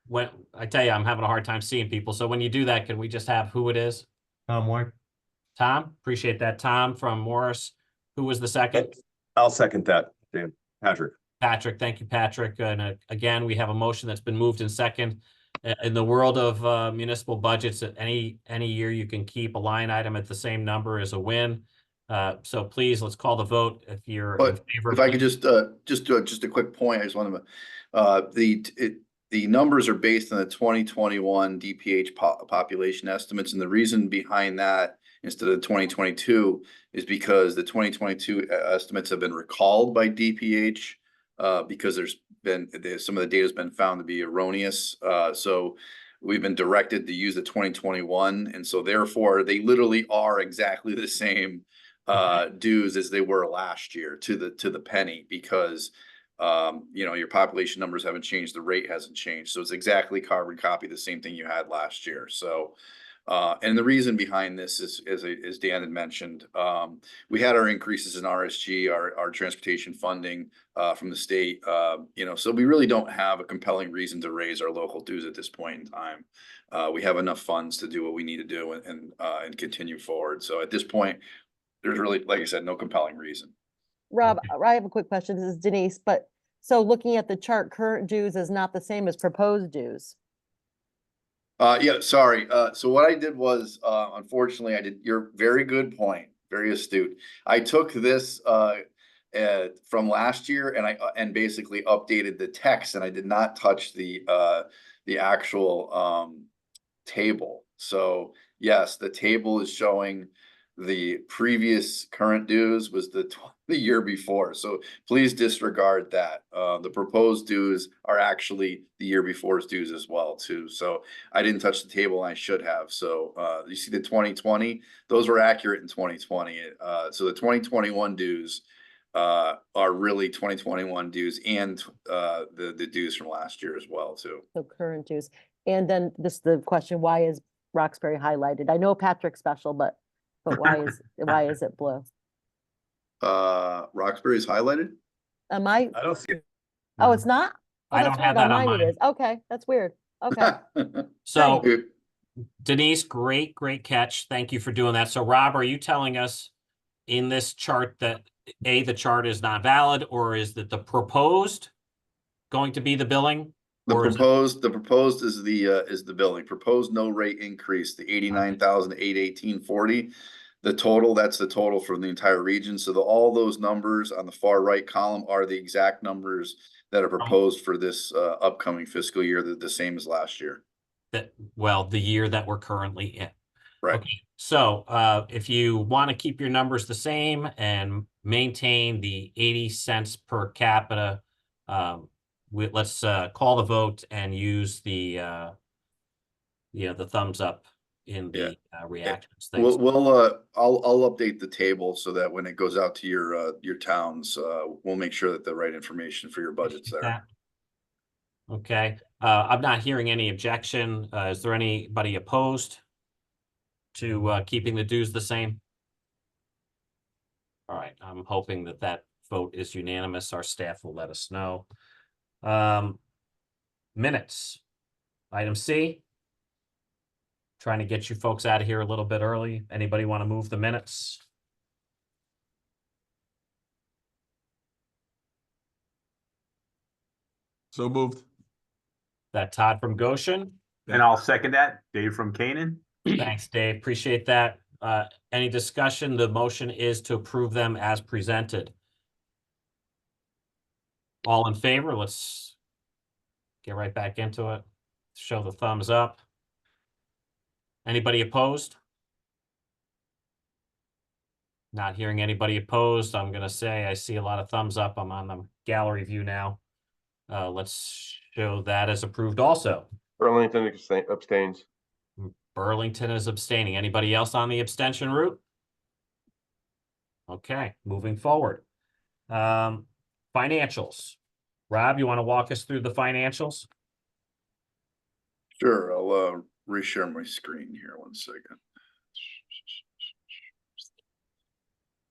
When I tell you, I'm having a hard time seeing people. So when you do that, can we just have who it is? Tom White. Tom, appreciate that. Tom from Morris. Who was the second? I'll second that, Dan. Patrick. Patrick, thank you, Patrick. And again, we have a motion that's been moved in second. In the world of municipal budgets, any year you can keep a line item at the same number is a win. So please, let's call the vote if you're in favor. If I could just a quick point, I just want to, the numbers are based on the 2021 DPH population estimates, and the reason behind that instead of 2022 is because the 2022 estimates have been recalled by DPH because some of the data has been found to be erroneous. So we've been directed to use the 2021, and so therefore they literally are exactly the same dues as they were last year to the penny, because your population numbers haven't changed, the rate hasn't changed, so it's exactly carbon copy the same thing you had last year. So And the reason behind this is, as Dan had mentioned, we had our increases in RSG, our transportation funding, from the state, so we really don't have a compelling reason to raise our local dues at this point in time. We have enough funds to do what we need to do and continue forward. So at this point, there's really, like I said, no compelling reason. Rob, I have a quick question. This is Denise, but so looking at the chart, current dues is not the same as proposed dues. Yeah, sorry. So what I did was, unfortunately, your very good point, very astute. I took this, from last year and basically updated the text, and I did not touch the actual, table. So yes, the table is showing the previous current dues was the year before. So please disregard that. The proposed dues are actually the year before's dues as well too. So I didn't touch the table and I should have. So you see the 2020, those were accurate in 2020. So the 2021 dues are really 2021 dues and the dues from last year as well too. So current dues. And then this the question, why is Roxbury highlighted? I know Patrick's special, but why is it blue? Roxbury is highlighted. Am I? I don't see it. Oh, it's not? Oh, I that's don't have weird. that on It mine. is. Okay, that's weird. Okay. So Thanks. Denise, great catch. Thank you for doing that. So Rob, are you telling us in this chart that the chart is not valid, or is that the proposed going to be the billing? The proposed is the billing. Proposed no rate increase, the 89,818.40. The total, that's the total for the entire region. So all those numbers on the far right column are the exact numbers that are proposed for this upcoming fiscal year. They're the same as last year. The year that we're currently in. Right. Okay. So if you want to keep your numbers the same and maintain the 80 cents per capita, let's call the vote and use the thumbs up in the reactions. Thanks. I'll update the table so that when it goes out to your towns, we'll make sure that the right information for your budget's there. Okay. I'm not hearing any objection. Is there anybody opposed to keeping the dues the same? All right. I'm hoping that vote is unanimous. Our staff will let us know. Minutes. Item C. Trying to get you folks out of here a little bit early. Anybody want to move the minutes? So moved. That Todd from Goshen. And I'll second that. Dave from Canaan. Thanks, Dave. Appreciate that. Any discussion? The motion is to approve them as presented. All in favor? Let's get right back into it. Show the thumbs up. Anybody opposed? Not hearing anybody opposed. I'm going to say I see a lot of thumbs up. I'm on the gallery view now. Let's show that as approved also. Burlington abstains. Burlington is abstaining. Anybody else on the abstention route? Okay, moving forward. Financials. Rob, you want to walk us through the financials? Sure. I'll reshare my screen here 1 second.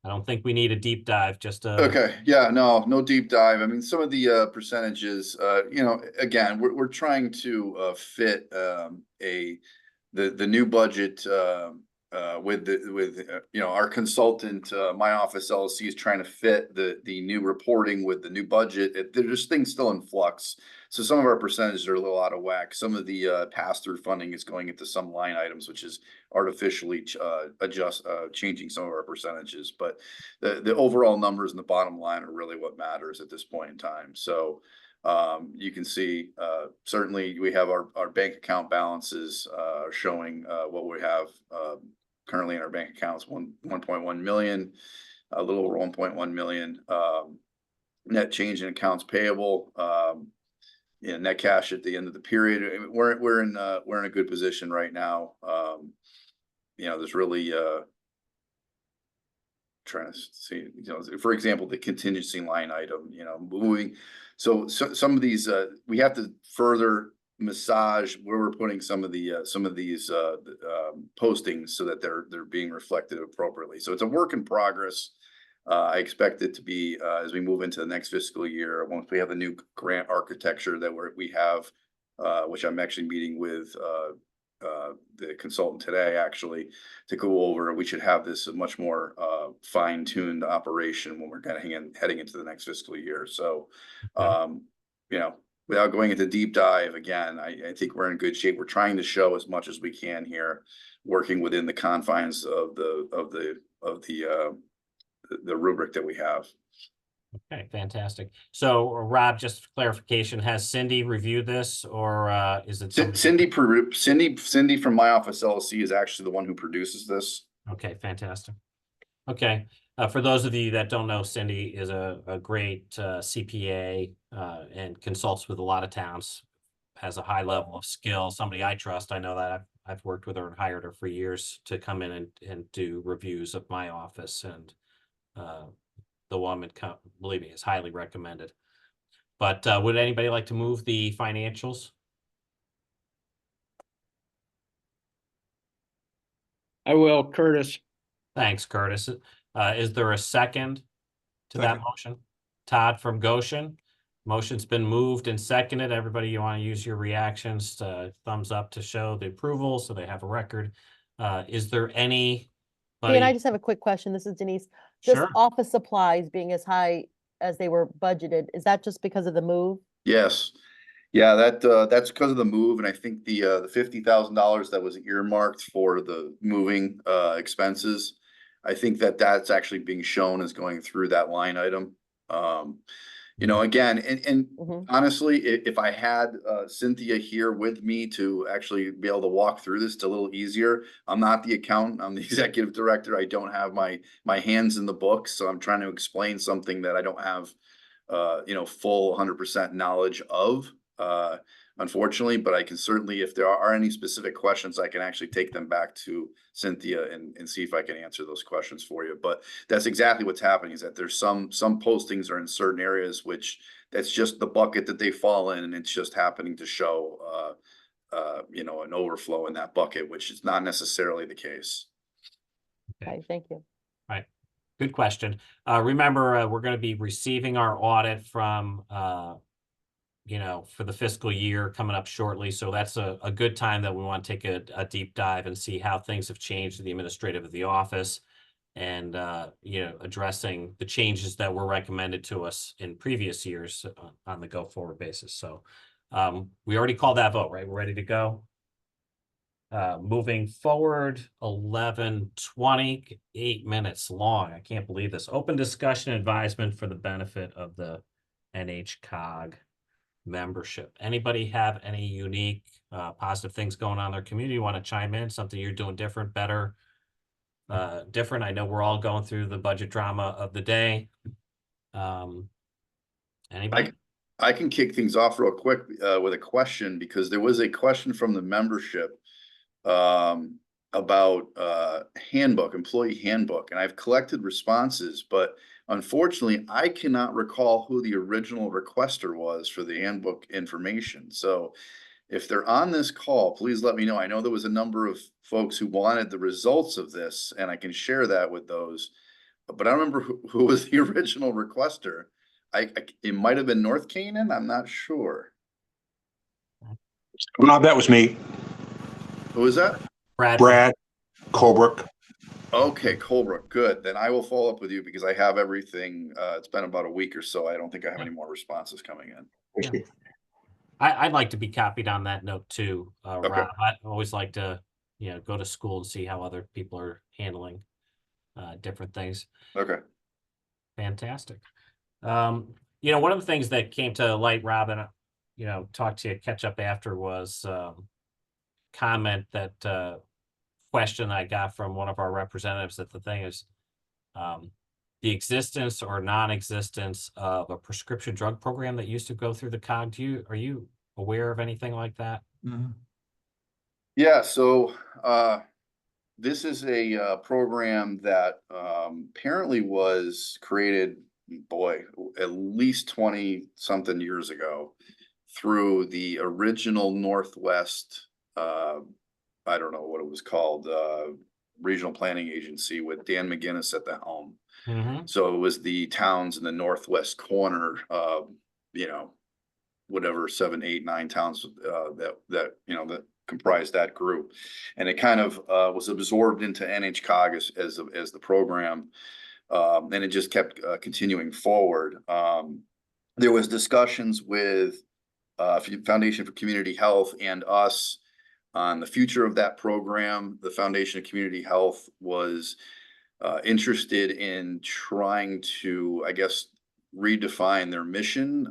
I don't think we need a deep dive, just Okay. Yeah, no deep dive. I mean, some of the percentages, again, we're trying to fit the new budget with our consultant, my office LLC is trying to fit the new reporting with the new budget. There's just things still in flux. So some of our percentages are a little out of whack. Some of the pass-through funding is going into some line items, which is artificially changing some of our percentages. But the overall numbers in the bottom line are really what matters at this point in time. So you can see certainly we have our bank account balances showing what we have currently in our bank accounts, 1.1 million, a little over 1.1 million. Net change in accounts payable, net cash at the end of the period. We're in a good position right now. There's really trying to see, for example, the contingency line item, moving. So some of these we have to further massage where we're putting some of these postings so that they're being reflected appropriately. So it's a work in progress. I expect it to be as we move into the next fiscal year, once we have the new grant architecture that we have, which I'm actually meeting with the consultant today, actually, to go over. We should have this a much more fine-tuned operation when we're heading into the next fiscal year. So, you know, without going into deep dive again, I think we're in good shape. We're trying to show as much as we can here, working within the confines of the rubric that we have. Okay, fantastic. So Rob, just for clarification, has Cindy reviewed this, or is it somebody? Cindy from my office LLC is actually the one who produces this. Okay, fantastic. Okay, for those of you that don't know, Cindy is a great CPA and consults with a lot of towns, has a high level of skill, somebody I trust. I know that I've worked with her and hired her for years to come in and do reviews of my office, and the woman, believe me, is highly recommended. But would anybody like to move the financials? I will, Curtis. Thanks, Curtis. Is there a second to that motion? Todd from Goshen. Motion's been moved and seconded. Everybody, you want to use your reactions to thumbs up to show the approval so they have a record. Is there any? Dan, I just have a quick question. This is Denise. Just Sure. office supplies being as high as they were budgeted, is that just because of the move? Yes. Yeah, that's because of the move, and I think the $50,000 that was earmarked for the moving expenses, I think that's actually being shown as going through that line item. You know, again, and honestly, if I had Cynthia here with me to actually be able to walk through this, it's a little easier. I'm not the accountant, I'm the executive director. I don't have my hands in the books, so I'm trying to explain something that I don't have you know, full 100% knowledge of, unfortunately, but I can certainly, if there are any specific questions, I can actually take them back to Cynthia and see if I can answer those questions for you. But that's exactly what's happening, is that there's some postings are in certain areas, which that's just the bucket that they fall in, and it's just happening to show, you know, an overflow in that bucket, which is not necessarily the case. Okay, thank you. Right. Good question. Remember, we're going to be receiving our audit from, you know, for the fiscal year coming up shortly. So that's a good time that we want to take a deep dive and see how things have changed in the administrative of the office, and, you know, addressing the changes that were recommended to us in previous years on the go forward basis. So we already called that vote, right? We're ready to go. Moving forward, 11:20, 8 minutes long. I can't believe this. Open discussion advisement for the benefit of the NHCOG membership. Anybody have any unique, positive things going on in their community? Want to chime in? Something you're doing different, better, different? I know we're all going through the budget drama of the day. Anybody? I can kick things off real quick with a question, because there was a question from the membership about employee handbook, and I've collected responses, but unfortunately I cannot recall who the original requester was for the handbook information. So if they're on this call, please let me know. I know there was a number of folks who wanted the results of this, and I can share that with those, but I don't remember who was the original requester. It might have been North Canaan, I'm not sure. No, that was me. Who was that? Brad Colbrook. Okay, Colbrook, good. Then I will follow up with you, because I have everything. It's been about a week or so. I don't think I have any more responses coming in. Yeah. I'd like to be copied on that note too, Rob. I always like to, you know, go to school and see how other people are handling different things. Okay. Fantastic. You know, one of the things that came to light, Rob, and you know, talk to you, catch up after, was comment that question I got from one of our representatives, that the thing is the existence or non-existence of a prescription drug program that used to go through the COG. Are you aware of anything like that? Yeah, so this is a program that apparently was created, boy, at least 20 something years ago, through the original Northwest, I don't know what it was called, Regional Planning Agency with Dan McGinnis at the helm. So it was the towns in the northwest corner, you know, whatever, 7, 8, 9 towns, that, you know, that comprised that group. And it kind of, was absorbed into NHCOG as the program. And it just kept, continuing forward. There was discussions with, Foundation for Community Health and us on the future of that program. The Foundation of Community Health was, interested in trying to, I guess, redefine their mission,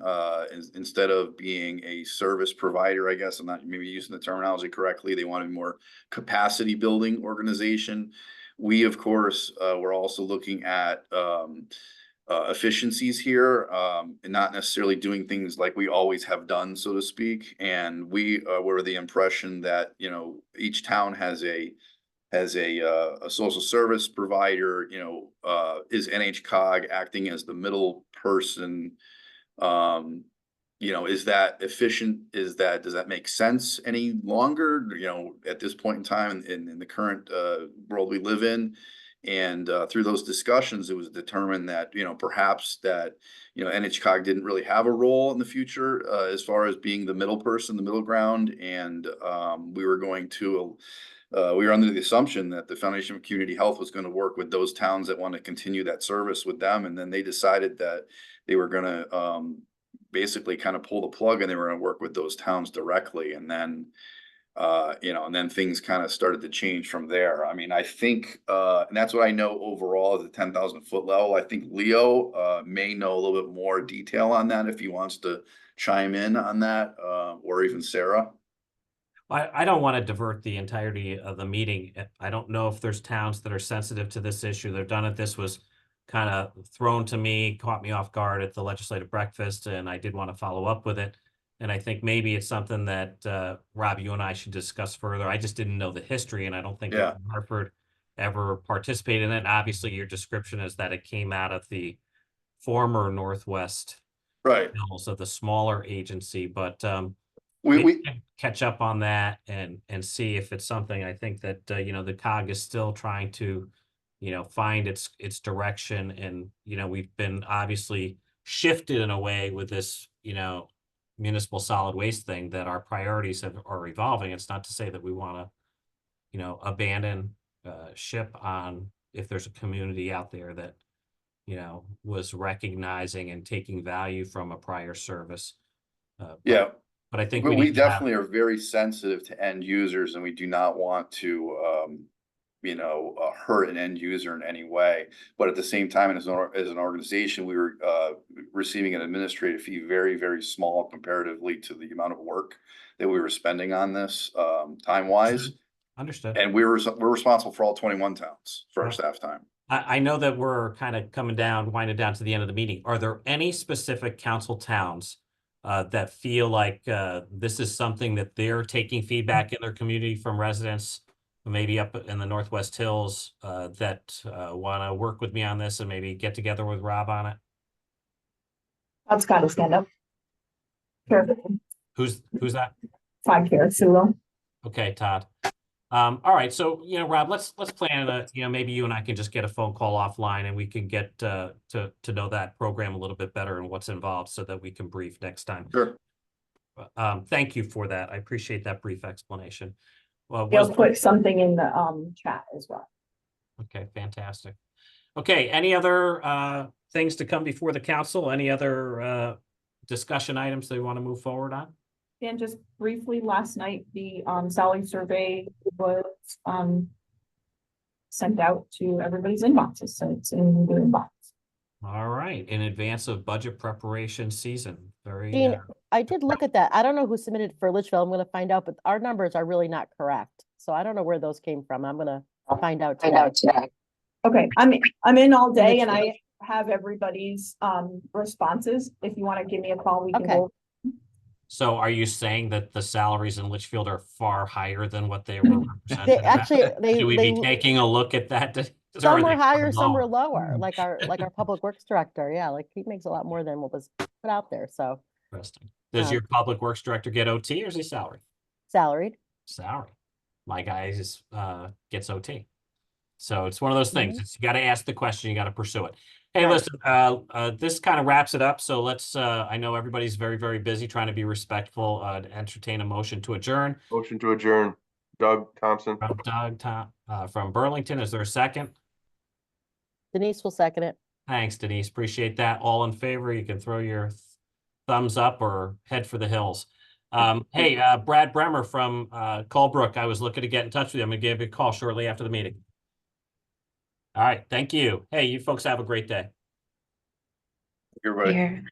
instead of being a service provider. I guess I'm not maybe using the terminology correctly. They want a more capacity building organization. We, of course, we're also looking at, efficiencies here, and not necessarily doing things like we always have done, so to speak. And we, were the impression that, you know, each town has a social service provider. You know, is NHCOG acting as the middle person? You know, is that efficient? Does that make sense any longer, you know, at this point in time in the current, world we live in? And, through those discussions, it was determined that, you know, perhaps that, you know, NHCOG didn't really have a role in the future, as far as being the middle person, the middle ground. And, we were going to, we were under the assumption that the Foundation of Community Health was going to work with those towns that want to continue that service with them. And then they decided that they were going to, basically kind of pull the plug, and they were going to work with those towns directly. And then, you know, and then things kind of started to change from there. I mean, I think, and that's what I know overall at the 10,000-foot level. I think Leo, may know a little bit more detail on that if he wants to chime in on that, or even Sarah. I don't want to divert the entirety of the meeting. I don't know if there's towns that are sensitive to this issue. They've done it. This was kind of thrown to me, caught me off guard at the legislative breakfast, and I did want to follow up with it. And I think maybe it's something that, Rob, you and I should discuss further. I just didn't know the history, and I don't think that Hartford ever participated in it. Obviously, your description is that it came out of the former Northwest Hills of the smaller agency, but we can catch up on that and see if it's something. I think that, you know, the COG is still trying to, you know, find its direction. And, you know, we've been obviously shifted in a way with this, you know, municipal solid waste thing, that our priorities are evolving. It's not to say that we want to, you know, abandon ship on if there's a community out there that, you know, was recognizing and taking value from a prior service. But I think we definitely are very sensitive to end users, and we do not want to, you know, hurt an end user in any way. But at the same time, as an organization, we were, receiving an administrative fee very, very small comparatively to the amount of work that we were spending on this, time wise. Understood. And we're responsible for all 21 towns for our staff time. I know that we're kind of winding down to the end of the meeting. Are there any specific council towns that feel like this is something that they're taking feedback in their community from residents, maybe up in the Northwest Hills, that want to work with me on this and maybe get together with Rob on it? Todd's got his hand up. Who's that? 5 Sulo. Okay, Todd. All right, so, you know, Rob, let's plan you know, maybe you and I can just get a phone call offline, and we can get to know that program a little bit better and what's involved, so that we can brief next time. Sure. Thank you for that. I appreciate that brief explanation. Well, He'll put something in the chat as well. Okay, fantastic. Okay, any other things to come before the council? Any other discussion items that we want to move forward on? And just briefly, last night, the salary survey was sent out to everybody's inboxes, so it's in the inbox. All right, in advance of budget preparation season. Very. Dean, I did look at that. I don't know who submitted for Litchfield. I'm going to find out, but our numbers are really not correct. So I don't know where those came from. I'm going to find out today. Okay, I'm in all day, and I have everybody's responses. If you want to give me a call, we can go. So are you saying that the salaries in Litchfield are far higher than what they were represented? Should we be taking a look at that? Some were higher, some were lower, like our public works director. Yeah, like he makes a lot more than what was put out there. So interesting. Does your public works director get OT or is he salary? Salaried. Salary. My guy is, gets OT. So it's one of those things. It's, you got to ask the question, you got to pursue it. Hey, Right. listen, this kind of wraps it up. So let's, I know everybody's very, very busy trying to be respectful, to entertain a motion to adjourn. Motion to adjourn. Doug Thompson. From Doug, from Burlington, is there a second? Denise will second it. Thanks, Denise. Appreciate that. All in favor, you can throw your thumbs up or head for the hills. Hey, Brad Bremer from Colebrook, I was looking to get in touch with you. I'm gonna give you a call shortly after the meeting. All right, thank you. Hey, you folks have a great day. Everybody. Here.